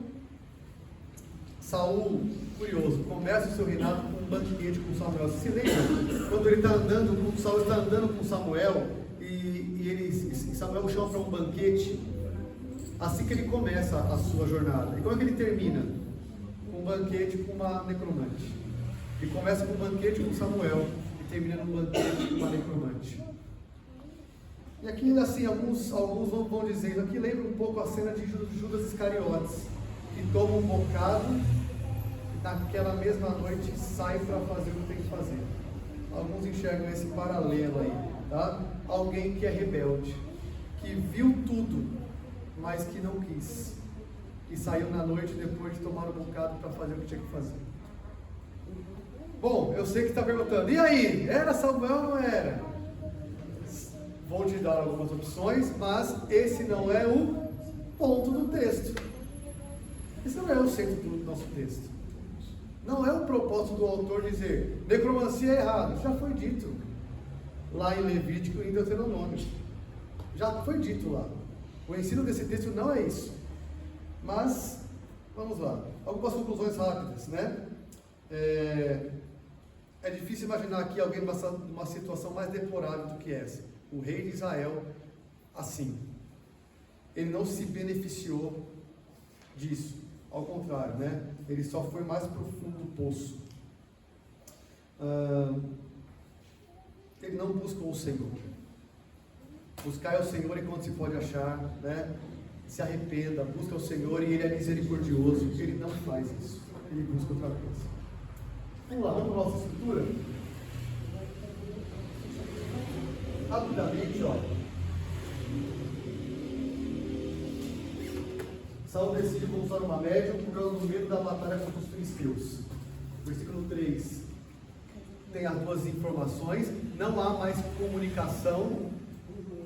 Saul, curioso, começa o seu reinado com um banquete com Samuel. Você se lembra? Quando ele está andando, Saul está andando com Samuel e Samuel o chama para um banquete. Assim que ele começa a sua jornada. E como é que ele termina? Com um banquete com uma necromante. Ele começa com um banquete com Samuel e termina num banquete com uma necromante. E aqui, assim, alguns vão dizendo, aqui lembra um pouco a cena de Judas Iscariotes. e toma um bocado, naquela mesma noite sai para fazer o que tem que fazer. Alguns enxergam esse paralelo aí, tá? Alguém que é rebelde, que viu tudo, mas que não quis, e saiu na noite depois de tomar um bocado para fazer o que tinha que fazer. Bom, eu sei que está perguntando, e aí, era Samuel ou não era? Vou te dar algumas opções, mas esse não é o ponto do texto. Esse não é o centro do nosso texto. Não é o propósito do autor dizer, necromancia é errado. Já foi dito lá em Levítico e em Deuteronômio. Já foi dito lá. O ensino desse texto não é isso. Mas, vamos lá. Algumas conclusões rápidas, né? É difícil imaginar aqui alguém numa situação mais deplorável do que essa. O rei de Israel, assim. Ele não se beneficiou disso. Ao contrário, né? Ele só foi mais profundo do poço. Ele não buscou o Senhor. Buscar o Senhor enquanto se pode achar, né? Se arrependa, busca o Senhor e Ele é misericordioso. Ele não faz isso. Ele busca outra coisa. Vamos lá, vamos para a nossa escritura. Rapidamente, olha. Saul decide consultar uma médium por causa do medo da batalha contra os filisteus. Versículo 3. Tem as duas informações. Não há mais comunicação,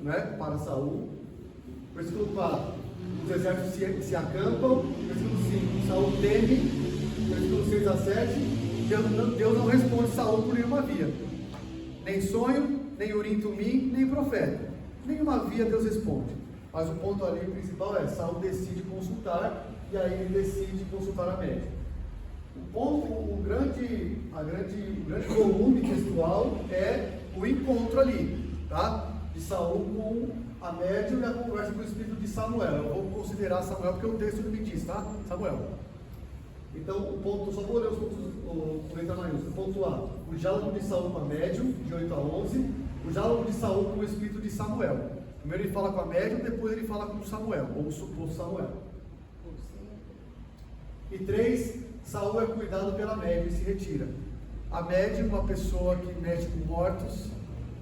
né, para Saul. Versículo 4. Os exércitos se acampam. Versículo 5. Saul teme. Versículo 6 a 7. Deus não responde Saul por nenhuma via. Nem sonho, nem Urim Tumim, nem profeta. Nenhuma via Deus responde. Mas o ponto ali principal é, Saul decide consultar, e aí ele decide consultar a médium. O grande volume textual é o encontro ali, tá? De Saul com a médium e a conversa com o espírito de Samuel. Eu vou considerar Samuel porque o texto me diz, tá? Samuel. Então, o ponto, só vou ler os pontos, o letra maiúsculo. Ponto A, o diálogo de Saul com a médium, de 8 a 11. O diálogo de Saul com o espírito de Samuel. Primeiro ele fala com a médium, depois ele fala com Samuel, ou o suposto Samuel. E 3, Saul é cuidado pela médium e se retira. A médium, uma pessoa que mexe com mortos,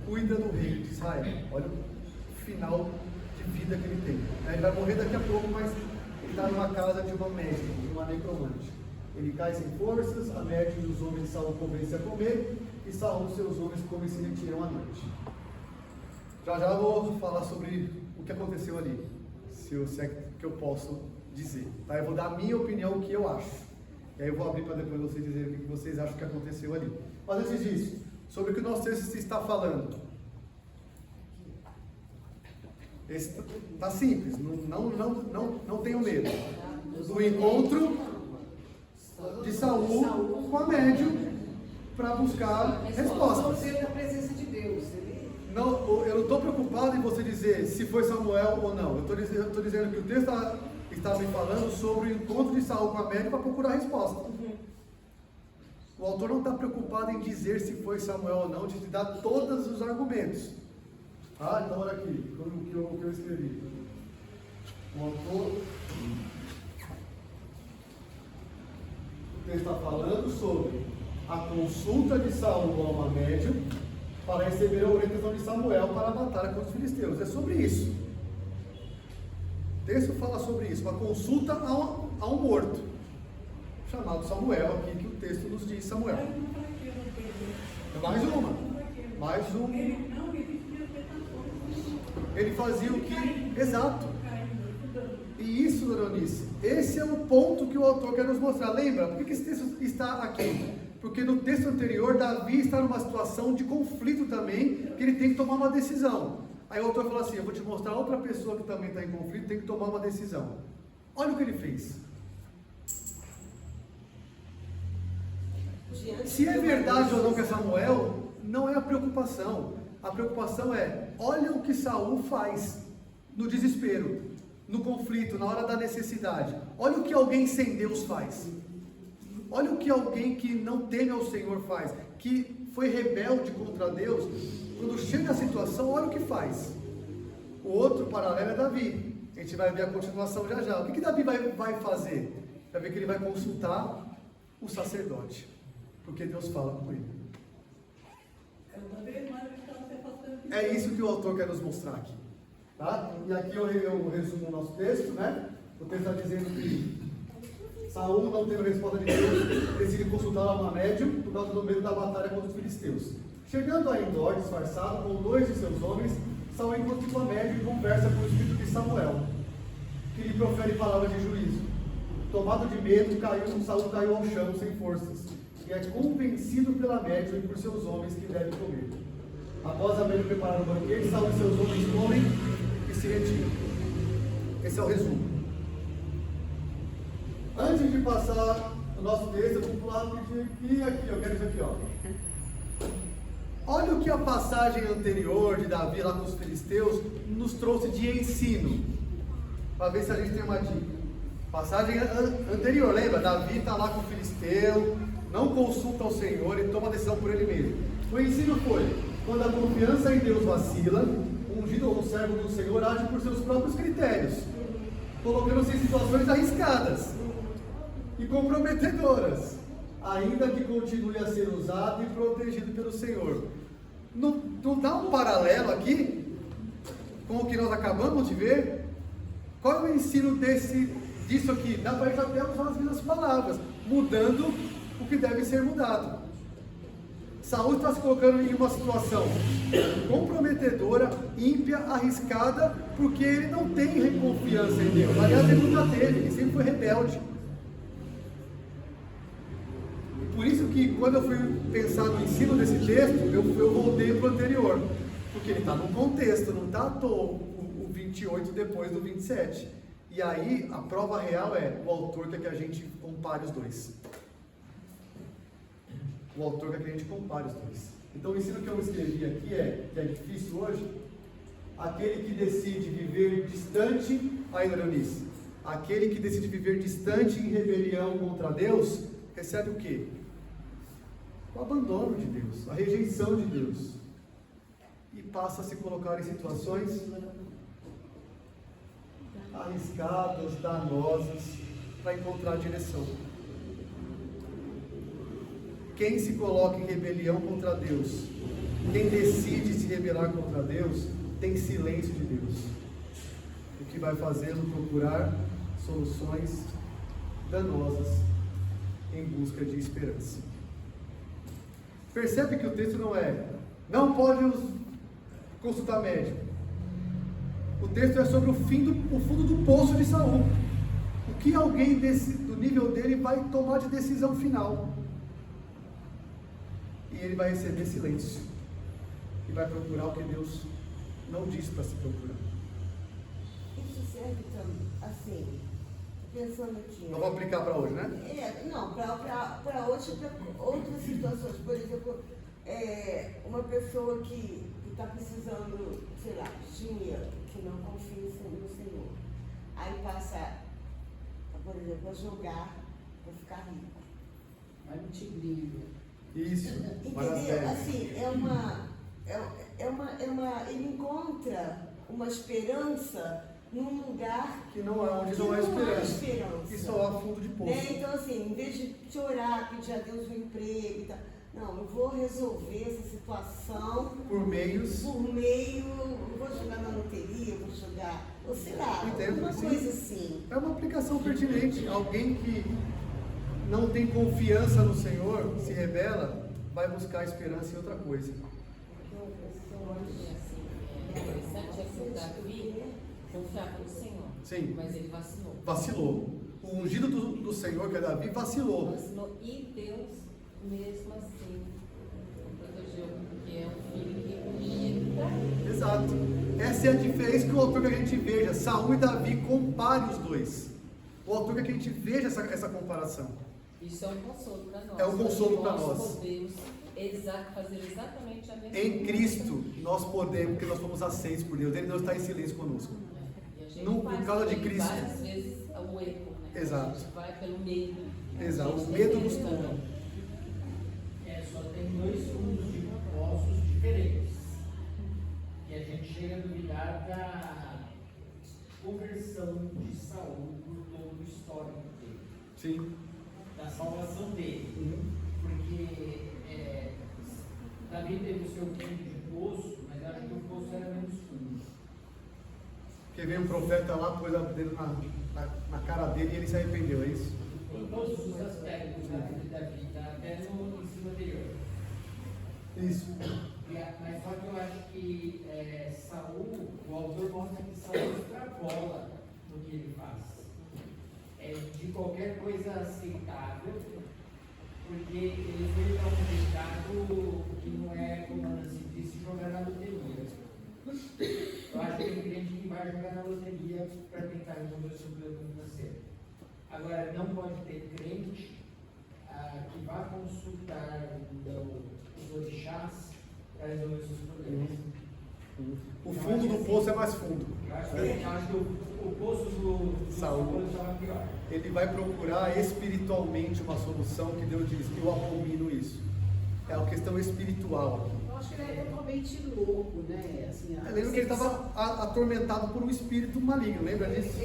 cuida do rei de Israel. Olha o final de vida que ele tem. Ele vai morrer daqui a pouco, mas ele está numa casa de uma médium, de uma necromante. Ele cai sem forças, a médium e os homens de Saul convencem a comer, e Saul e seus homens comem e se retiram à noite. Já vou falar sobre o que aconteceu ali, se é que eu posso dizer, tá? Eu vou dar a minha opinião, o que eu acho, e aí eu vou abrir para depois vocês dizerem o que vocês acham que aconteceu ali. Mas antes disso, sobre o que o nosso texto está falando, está simples, não tenham medo. Do encontro de Saul com a médium para buscar respostas. Na presença de Deus. Não, eu não estou preocupado em você dizer se foi Samuel ou não. Eu estou dizendo que o texto está me falando sobre o encontro de Saul com a médium para procurar resposta. O autor não está preocupado em dizer se foi Samuel ou não, de te dar todos os argumentos. Então olha aqui, o que eu escrevi. O autor, o texto está falando sobre a consulta de Saul a uma médium para receber a orientação de Samuel para a batalha contra os filisteus. É sobre isso. O texto fala sobre isso, uma consulta a um morto, chamado Samuel, aqui que o texto nos diz Samuel. Mais uma. Ele fazia o que? Exato. E isso, Doronice, esse é o ponto que o autor quer nos mostrar. Lembra? Por que esse texto está aqui? Porque no texto anterior, Davi está numa situação de conflito também, que ele tem que tomar uma decisão. Aí o autor fala assim, eu vou te mostrar outra pessoa que também está em conflito, tem que tomar uma decisão. Olha o que ele fez. Se é verdade ou não que é Samuel, não é a preocupação. A preocupação é, olha o que Saul faz no desespero, no conflito, na hora da necessidade. Olha o que alguém sem Deus faz. Olha o que alguém que não teme ao Senhor faz, que foi rebelde contra Deus, quando chega a situação, olha o que faz. O outro paralelo é Davi. A gente vai ver a continuação já já. O que Davi vai fazer? vai ver que ele vai consultar o sacerdote, porque Deus fala com ele. É isso que o autor quer nos mostrar aqui. Tá? E aqui eu resumo o nosso texto, né? O texto está dizendo que Saul, não tendo resposta de Deus, decide consultar uma médium por causa do medo da batalha contra os filisteus. Chegando a Endor, disfarçado, com 2 de seus homens, Saul encontra uma médium e conversa com o espírito de Samuel, que lhe profere palavras de juízo. Tomado de medo, Saul caiu ao chão sem forças, e é convencido pela médium e por seus homens que deve comer. Após a médium preparar o banquete, Saul e seus homens comem e se retiram. Esse é o resumo. Antes de passar o nosso texto, eu vou pular aqui e aqui, eu quero isso aqui, ó. Olha o que a passagem anterior de Davi lá com os filisteus nos trouxe de ensino, para ver se a gente tem uma dica. Passagem anterior, lembra? Davi está lá com o filisteu, não consulta o Senhor e toma a decisão por ele mesmo. O ensino foi: quando a confiança em Deus vacila, o ungido ou o servo do Senhor age por seus próprios critérios, colocando-se em situações arriscadas e comprometedoras, ainda que continue a ser usado e protegido pelo Senhor. Não dá um paralelo aqui com o que nós acabamos de ver? Qual é o ensino disso aqui? Dá para até usar as mesmas palavras, mudando o que deve ser mudado. Saul está se colocando em uma situação comprometedora, ímpia, arriscada, porque ele não tem confiança em Deus. Aliás, ele nunca teve, ele sempre foi rebelde. Por isso que quando eu fui pensar no ensino desse texto, eu voltei para o anterior, porque ele está num contexto, não está à toa o 28 depois do 27. E aí a prova real é, o autor quer que a gente compare os dois. O autor quer que a gente compare os dois. Então o ensino que eu escrevi aqui que é difícil hoje, aquele que decide viver distante, aí Leonice, aquele que decide viver distante em rebelião contra Deus, recebe o quê? O abandono de Deus, a rejeição de Deus, e passa a se colocar em situações arriscadas, danosas, para encontrar direção. Quem se coloca em rebelião contra Deus, quem decide se rebelar contra Deus, tem silêncio de Deus, o que vai fazê-lo procurar soluções danosas em busca de esperança. Percebe que o texto não pode consultar médico. O texto é sobre o fundo do poço de Saul. O que alguém do nível dele vai tomar de decisão final. E ele vai receber silêncio. E vai procurar o que Deus não disse para se procurar. Isso serve também, assim, pensando aqui. Não vou aplicar para hoje, né? Não, para hoje, para outras situações. Por exemplo, uma pessoa que está precisando, sei lá, de dinheiro, que não confia no Senhor. Aí passa, por exemplo, a jogar para ficar rico. Vai no tigrinho. Isso. Entendeu? Assim, ele encontra uma esperança num lugar que não é onde não há esperança. E só há fundo de poço. Né? Então, assim, em vez de orar, pedir a Deus um emprego e tal, não, eu vou resolver essa situação por meio, vou jogar na loteria, vou jogar, ou sei lá, uma coisa assim. É uma aplicação pertinente. Alguém que não tem confiança no Senhor, se rebela, vai buscar esperança em outra coisa. É interessante é que Davi confiava no Senhor. Sim. Mas ele vacilou. Vacilou. O ungido do Senhor, que é Davi, vacilou. E Deus, mesmo assim, o protegeu, porque é um filho que ungido. Exato. Essa é a diferença que o autor quer que a gente veja. Saul e Davi, compare os dois. O autor quer que a gente veja essa comparação. Isso é um consolo para nós. É um consolo para nós. Nós podemos fazer exatamente a mesma coisa. Em Cristo, nós podemos, porque nós fomos aceitos por Deus. Ele não está em silêncio conosco. Por causa de Cristo. Várias vezes o erro, né? Exato. A gente vai pelo medo. Exato. O medo nos toma. Só tem 2 fundos de poços diferentes. E a gente chega a duvidar da conversão de Saul por todo o histórico dele. Sim. da salvação dele. Porque Davi teve o seu tempo de poço, mas eu acho que o poço era menos fundo. Porque veio um profeta lá, pôs o dedo na cara dele e ele se arrependeu, é isso? Em todos os aspectos da vida de Davi, tá? Até no ensino anterior. Isso. Mas só que eu acho que Saul, o autor mostra que Saul extrapola no que ele faz. De qualquer coisa aceitável, porque ele foi para um pecado que não é, como a Nancy disse, jogar na loteria. Eu acho que tem crente que vai jogar na loteria para tentar resolver o seu problema financeiro. Agora, não pode ter crente que vá consultar os orixás para resolver os seus problemas. O fundo do poço é mais fundo. Eu acho que o poço do Saul estava pior. Ele vai procurar espiritualmente uma solução que Deus diz, eu abomino isso. É uma questão espiritual. Eu acho que ele é totalmente louco, né? Assim, Lembra que ele estava atormentado por um espírito maligno, lembra disso?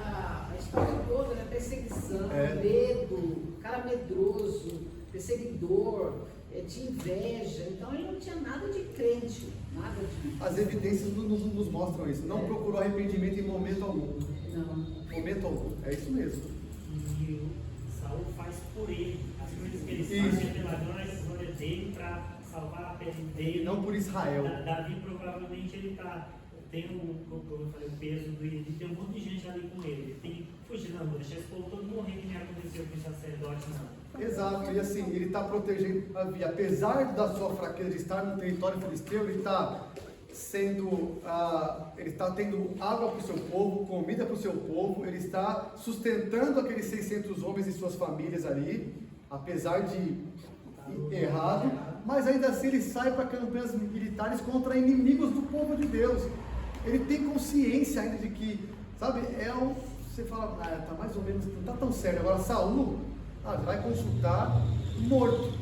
A história toda, né? Perseguição, medo, cara medroso, perseguidor, de inveja. Então ele não tinha nada de crente, nada de... As evidências nos mostram isso. Não procurou arrependimento em momento algum. Não. Momento algum. É isso mesmo. E o Saul faz por ele. As coisas que ele Isso. faz, ele levou as escolhas dele para salvar a pele dele. Não por Israel. Davi provavelmente ele tem o peso do ele tem um monte de gente ali com ele. Ele tem que fugir, não, deixa esse povo todo morrer, que nem aconteceu com os sacerdotes, não. Exato, e assim, ele está protegendo Davi. Apesar da sua fraqueza de estar no território filisteu, ele está tendo água para o seu povo, comida para o seu povo, ele está sustentando aqueles 600 homens e suas famílias ali, apesar de errado, mas ainda assim ele sai para campanhas militares contra inimigos do povo de Deus. Ele tem consciência ainda de que, sabe, você fala, tá mais ou menos, não está tão sério. Agora Saul, vai consultar morto.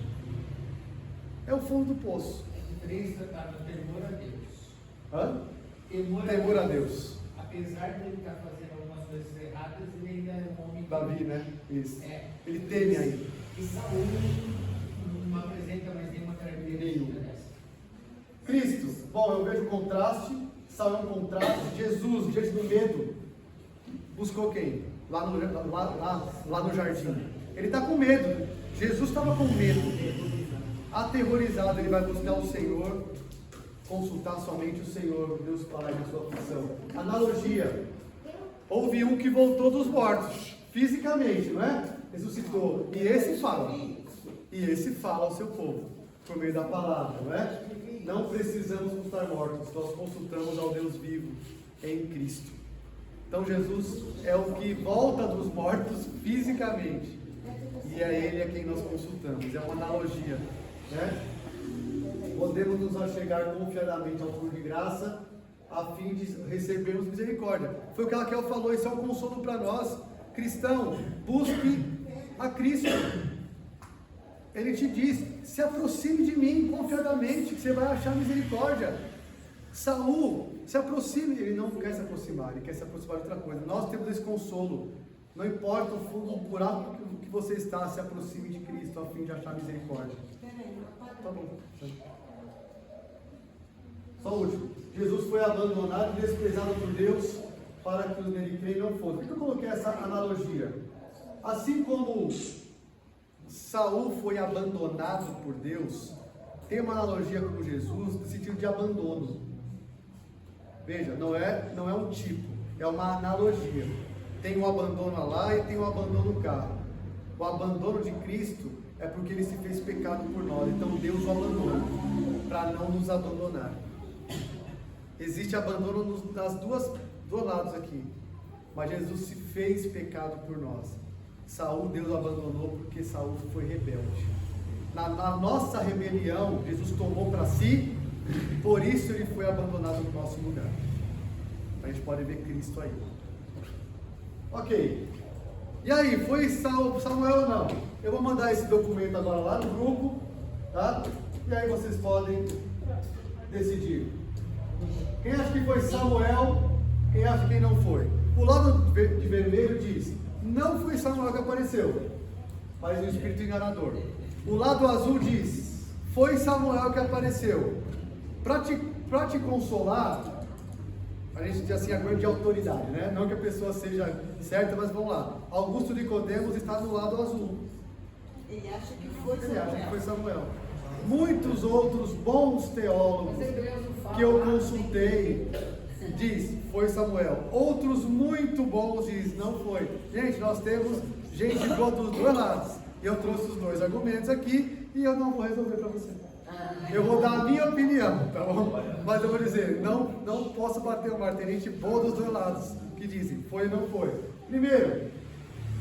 É o fundo do poço. Três tratados temor a Deus. Hã? Temor a Deus. Apesar de ele estar fazendo algumas coisas erradas, ele ainda é um homem. Davi, né? Isso. Ele teme ainda. E Saul não apresenta mais nenhuma característica dessa. Cristo, bom, eu vejo contraste. Saul é um contraste. Jesus, diante do medo, buscou quem? Lá no jardim. Ele está com medo. Jesus estava com medo. Aterrorizado, ele vai buscar o Senhor, consultar somente o Senhor, Deus Pai, na sua aflição. Analogia. Houve um que voltou dos mortos, fisicamente, não é? Ressuscitou. E esse fala ao seu povo, por meio da palavra, não é? Não precisamos estar mortos, nós consultamos ao Deus vivo em Cristo. Então Jesus é o que volta dos mortos fisicamente. E é Ele a quem nós consultamos. É uma analogia, né? Podemos nos achegar confiadamente ao trono de graça, a fim de recebermos misericórdia. Foi o que a Raquel falou, isso é um consolo para nós. Cristão, busque a Cristo. Ele te diz, se aproxime de mim confiadamente, que você vai achar misericórdia. Saul, se aproxime. Ele não quer se aproximar, ele quer se aproximar de outra coisa. Nós temos esse consolo. Não importa o fundo, o buraco que você está, se aproxime de Cristo, a fim de achar misericórdia. Tá bom. Só o último. Jesus foi abandonado e desprezado por Deus para que os nele creem não fossem. Por que eu coloquei essa analogia? Assim como Saul foi abandonado por Deus, tem uma analogia com Jesus no sentido de abandono. Veja, não é um tipo, é uma analogia. Tem o abandono lá e tem o abandono cá. O abandono de Cristo é porque Ele se fez pecado por nós. Então Deus o abandonou para não nos abandonar. Existe abandono das dois lados aqui. Mas Jesus se fez pecado por nós. Saul Deus abandonou porque Saul foi rebelde. Na nossa rebelião, Jesus tomou para si, por isso Ele foi abandonado no nosso lugar. A gente pode ver Cristo aí. Ok. E aí, foi Samuel ou não? Eu vou mandar esse documento agora lá no grupo, tá? E aí vocês podem decidir. Quem acha que foi Samuel? Quem acha que não foi? O lado de vermelho diz, não foi Samuel que apareceu, mas um espírito enganador. O lado azul diz, foi Samuel que apareceu. Para te consolar, a gente diz assim, a grande autoridade, né? Não que a pessoa seja certa, mas vamos lá. Augusto Nicodemos está do lado azul. Ele acha que foi Ele Samuel. acha que foi Samuel. Muitos outros bons teólogos Os hebreus não falam que eu nada, consultei diz, foi Samuel. Outros muito bons diz, não foi. Gente, nós temos gente boa dos dois lados. Eu trouxe os dois argumentos aqui e eu não vou resolver para você. Eu vou dar a minha opinião, tá bom? Mas eu vou dizer, não posso bater o martelo. Tem gente boa dos dois lados que dizem, foi ou não foi. Primeiro,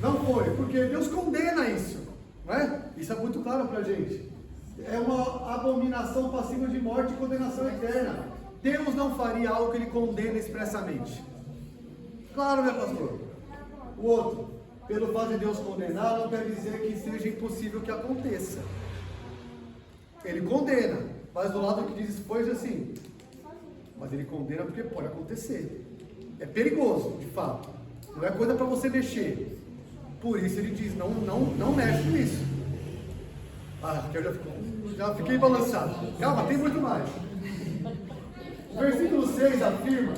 não foi, porque Deus condena isso, não é? Isso é muito claro para a gente. É uma abominação passiva de morte e condenação eterna. Deus não faria algo que Ele condena expressamente. Claro, né, pastor? O outro, pelo fato de Deus condenar, não quer dizer que seja impossível que aconteça. Ele condena, mas do lado que diz foi assim. Mas Ele condena porque pode acontecer. É perigoso, de fato. Não é coisa para você mexer. Por isso Ele diz, não mexe com isso. Eu já fiquei balançado. Calma, tem muito mais. O versículo 6 afirma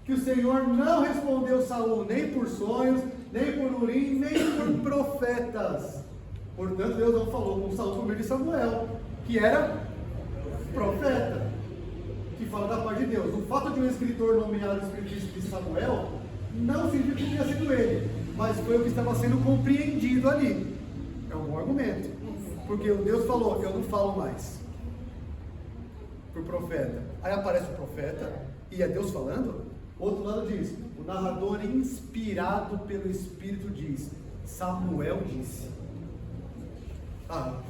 que o Senhor não respondeu Saul nem por sonhos, nem por Urim, nem por profetas. Portanto, Deus não falou com Saul por meio de Samuel, que era profeta, que fala da parte de Deus. O fato de um escritor nomear o espírito de Samuel não significa que tenha sido ele, mas foi o que estava sendo compreendido ali. É um bom argumento, porque Deus falou, eu não falo mais para o profeta. Aí aparece o profeta e é Deus falando. Outro lado diz, o narrador inspirado pelo Espírito diz, Samuel disse. Lá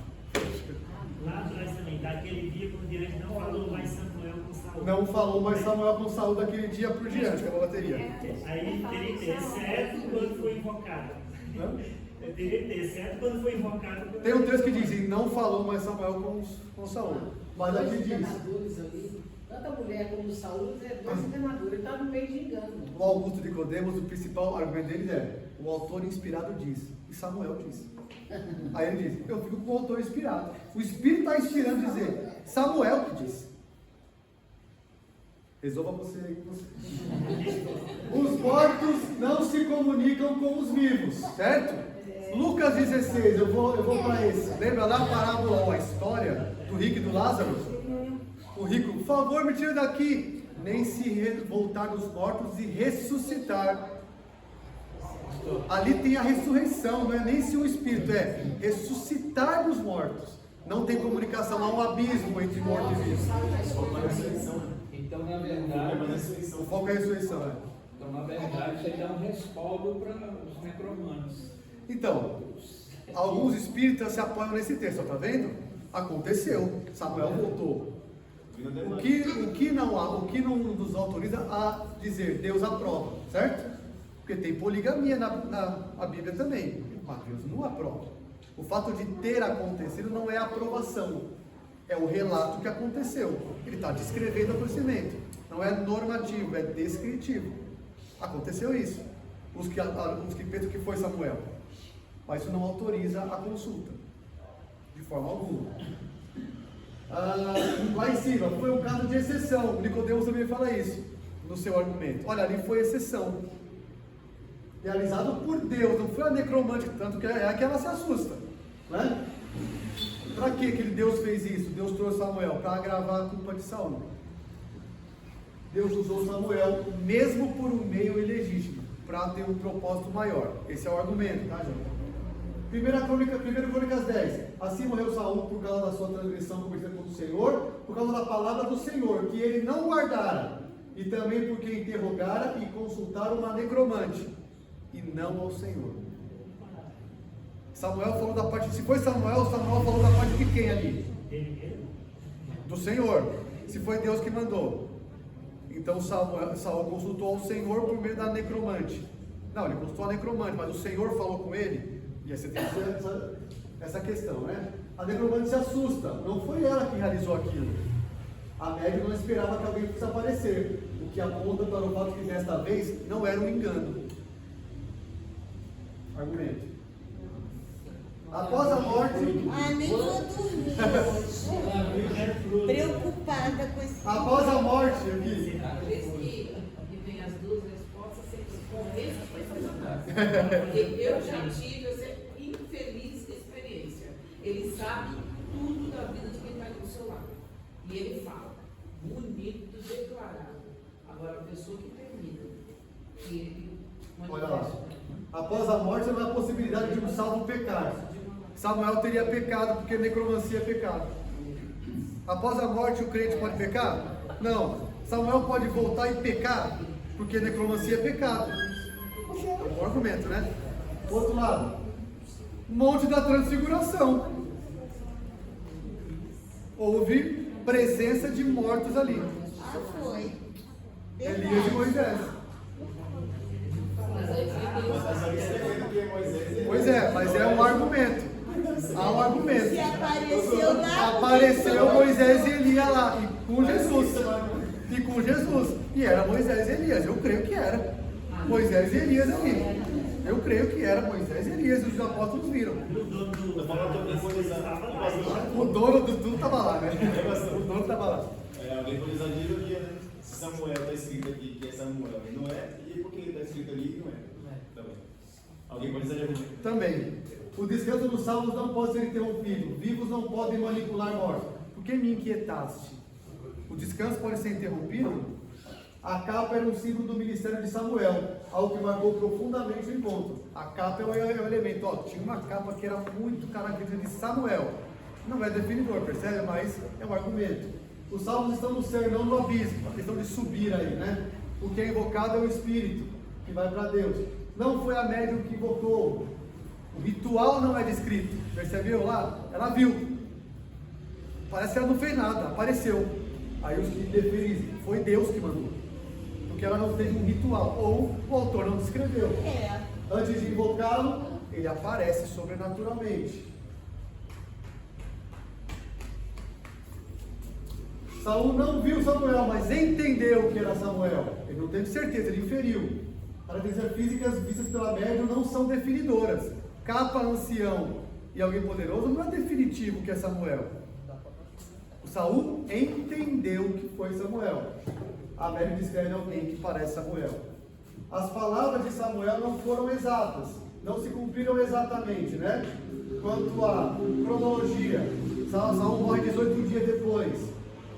atrás também, daquele dia por diante, não falou mais Samuel com Saul. Não falou mais Samuel com Saul daquele dia por diante, que é uma bateria. Aí teria que ter, exceto quando foi invocado. Não? Teria que ter, exceto quando foi invocado. Tem um texto que diz, e não falou mais Samuel com Saul. Mas aqui Dois diz, enganadores ali, tanto a mulher como o Saul, é dois enganadores, ele está no meio de engano. o Augusto Nicodemos, o principal argumento dele é, o autor inspirado diz, e Samuel diz. Aí ele diz, eu fico com o autor inspirado. O Espírito está inspirando dizer, Samuel que disse. Resolva você aí com você. Os mortos não se comunicam com os vivos, certo? Lucas 16, eu vou para esse. Lembra lá a parábola ou a história do rico e do Lázaro? O rico, por favor, me tira daqui. Nem se voltar dos mortos e ressuscitar. Ali tem a ressurreição, não é nem se o espírito, é ressuscitar dos mortos. Não tem comunicação, há um abismo entre morto e vivo. Então, na verdade, O foco é a ressurreição, é. então, na verdade, você dá um respaldo para os necromantes. Então, alguns espíritas se apoiam nesse texto, está vendo? Aconteceu, Samuel voltou. O que não nos autoriza a dizer Deus aprova, certo? Porque tem poligamia na Bíblia também, mas Deus não aprova. O fato de ter acontecido não é aprovação, é o relato que aconteceu. Ele está descrevendo o acontecimento, não é normativo, é descritivo. Aconteceu isso. Os que pensam que foi Samuel, mas isso não autoriza a consulta, de forma alguma. Lá em cima, foi um caso de exceção. Nicodemos também fala isso no seu argumento. Olha, ali foi exceção, realizado por Deus, não foi a necromante, tanto que é que ela se assusta, né? Para que Deus fez isso? Deus trouxe Samuel para agravar a culpa de Saul. Deus usou Samuel, mesmo por um meio ilegítimo, para ter um propósito maior. Esse é o argumento, tá, gente? 1 Crônicas 10. Assim morreu Saul por causa da sua transgressão cometida contra o Senhor, por causa da palavra do Senhor, que ele não guardara, e também porque interrogara e consultara uma necromante, e não ao Senhor. Samuel falou da parte, se foi Samuel falou da parte de quem ali? Do Senhor. Se foi Deus que mandou. Então Saul consultou ao Senhor por meio da necromante. Não, ele consultou a necromante, mas o Senhor falou com ele. E aí você tem essa questão, né? A necromante se assusta, não foi ela que realizou aquilo. A médica não esperava que alguém fosse aparecer, o que aponta para o fato que desta vez não era um engano. Argumento. Após a morte, Ah, nem vou dormir hoje. Preocupada com esse. após a morte, eu disse. Por isso que vem as duas respostas sempre convença foi fazer nada. Porque eu já tive essa infeliz experiência. Ele sabe tudo da vida de quem está ali do seu lado. E ele fala, bonito, declarado. Agora, a pessoa que termina, que ele Olha lá. Após a morte não há possibilidade de um salvo pecar. Samuel teria pecado porque necromancia é pecado. Após a morte o crente pode pecar? Não. Samuel pode voltar e pecar porque necromancia é pecado. É um bom argumento, né? Outro lado. Monte da Transfiguração. Houve presença de mortos ali. Ah, foi. Elias e Moisés. Pois é, mas é um argumento. Há um argumento. Se apareceu lá. Apareceu Moisés e Elias lá, e com Jesus. E com Jesus. E era Moisés e Elias. Eu creio que era. Moisés e Elias ali. Eu creio que era Moisés e Elias. E os apóstolos viram. O dono do estava lá. O dono do tudo estava lá, né? O dono estava lá. Alguém pode usar de ironia, né? Se Samuel está escrito aqui que é Samuel e não é, e porque ele está escrito ali não é. Também. Alguém pode usar de argumento. Também. O descanso dos salvos não pode ser interrompido. Vivos não podem manipular mortos. Por que me inquietaste? O descanso pode ser interrompido? A capa era um símbolo do ministério de Samuel, algo que marcou profundamente o encontro. A capa é o elemento. Ó, tinha uma capa que era muito característica de Samuel. Não é definidor, percebe? Mas é um argumento. Os salvos estão no céu e não no abismo. A questão de subir aí, né? O que é invocado é o Espírito, que vai para Deus. Não foi a médium que invocou. O ritual não é descrito. Percebeu lá? Ela viu. Parece que ela não fez nada, apareceu. Aí os que deferem, foi Deus que mandou. Porque ela não teve um ritual. Ou o autor não descreveu. Antes de invocá-lo, ele aparece sobrenaturalmente. Saul não viu Samuel, mas entendeu que era Samuel. Ele não teve certeza, ele inferiu. Características físicas vistas pela médium não são definidoras. Capa, ancião e alguém poderoso não é definitivo que é Samuel. O Saul entendeu que foi Samuel. A médium descreve alguém que parece Samuel. As palavras de Samuel não foram exatas, não se cumpriram exatamente, né? Quanto à cronologia, Saul morre 18 dias depois.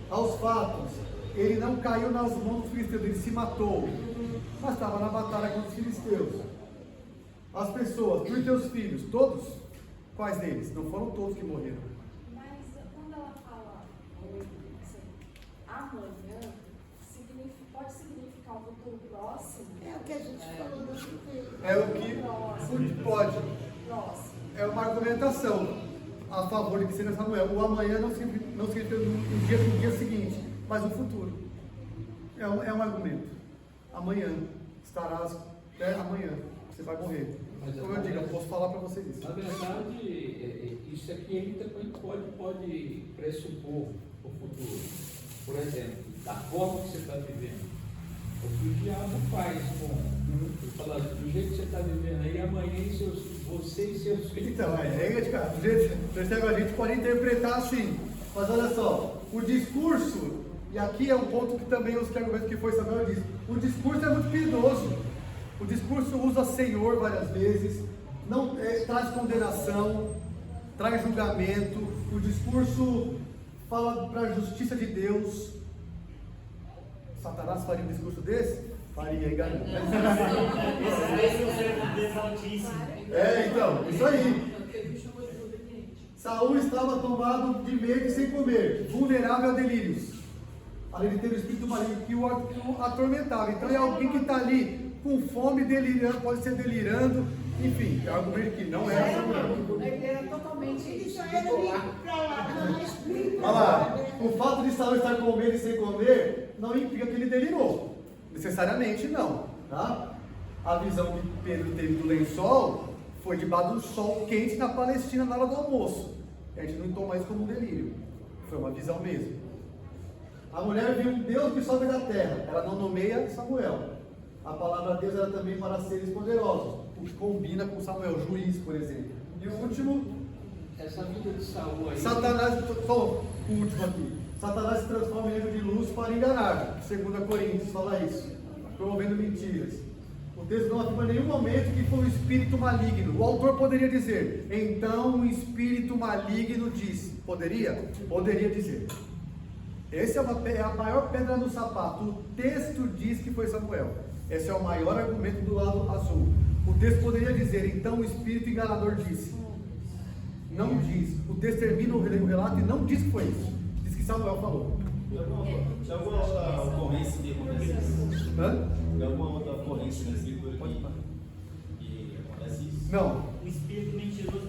Aos fatos, ele não caiu nas mãos dos filisteus, ele se matou, mas estava na batalha contra os filisteus. As pessoas, tu e teus filhos, todos? Quais deles? Não foram todos que morreram. Mas quando ela fala assim, amanhã, pode significar um futuro próximo? É o que a gente falou da surpresa. É o que pode. Próximo. É uma argumentação a favor de que seja Samuel. O amanhã não significa no dia seguinte, mas o futuro. É um argumento. Amanhã estarás, amanhã você vai morrer. Como eu digo, eu posso falar para vocês isso. Na verdade, isso aqui ele também pode pressupor o futuro. Por exemplo, da forma que você está vivendo. O que o diabo faz ele fala, do jeito que você está vivendo aí, amanhã você e seus filhos. Então, do jeito percebe, a gente pode interpretar assim. Mas olha só, o discurso, e aqui é um ponto que também os que argumentam que foi Samuel diz, o discurso é muito piedoso. O discurso usa Senhor várias vezes, não traz condenação, traz julgamento. O discurso fala para a justiça de Deus. Satanás faria um discurso desse? Faria, enganou. Esse é o servo de Deus Altíssimo. Então, isso aí. Saul estava tomado de medo e sem comer, vulnerável a delírios. Além de ter o espírito maligno que o atormentava. Então é alguém que está ali com fome, delirando, pode ser delirando, enfim, é algo que não era Samuel. Ele era totalmente Ele já era livre para lá, Olha lá, o fato de Saul estar com medo e sem comer não implica que ele delirou. Necessariamente não, tá? A visão que Pedro teve do lençol foi debaixo do sol quente na Palestina na hora do almoço. A gente não toma isso como um delírio. Foi uma visão mesmo. A mulher viu um Deus que sobe da terra. Ela não nomeia Samuel. a palavra Deus era também para seres poderosos, o que combina com Samuel, juiz, por exemplo. E o último, Essa vida de Saul aí. Satanás, só o último aqui. Satanás se transforma em anjo de luz para enganar. 2 Coríntios fala isso, promovendo mentiras. O texto não afirma em nenhum momento que foi um espírito maligno. O autor poderia dizer, então um espírito maligno disse. Poderia? Poderia dizer. Essa é a maior pedra no sapato. O texto diz que foi Samuel. Esse é o maior argumento do lado azul. O texto poderia dizer, então o espírito enganador disse. Não diz. O texto termina o relato e não diz que foi isso. Diz que Samuel falou. Tem alguma outra ocorrência que acontece? Hã? Tem alguma outra ocorrência na escritura que acontece isso? Não. O espírito mentiroso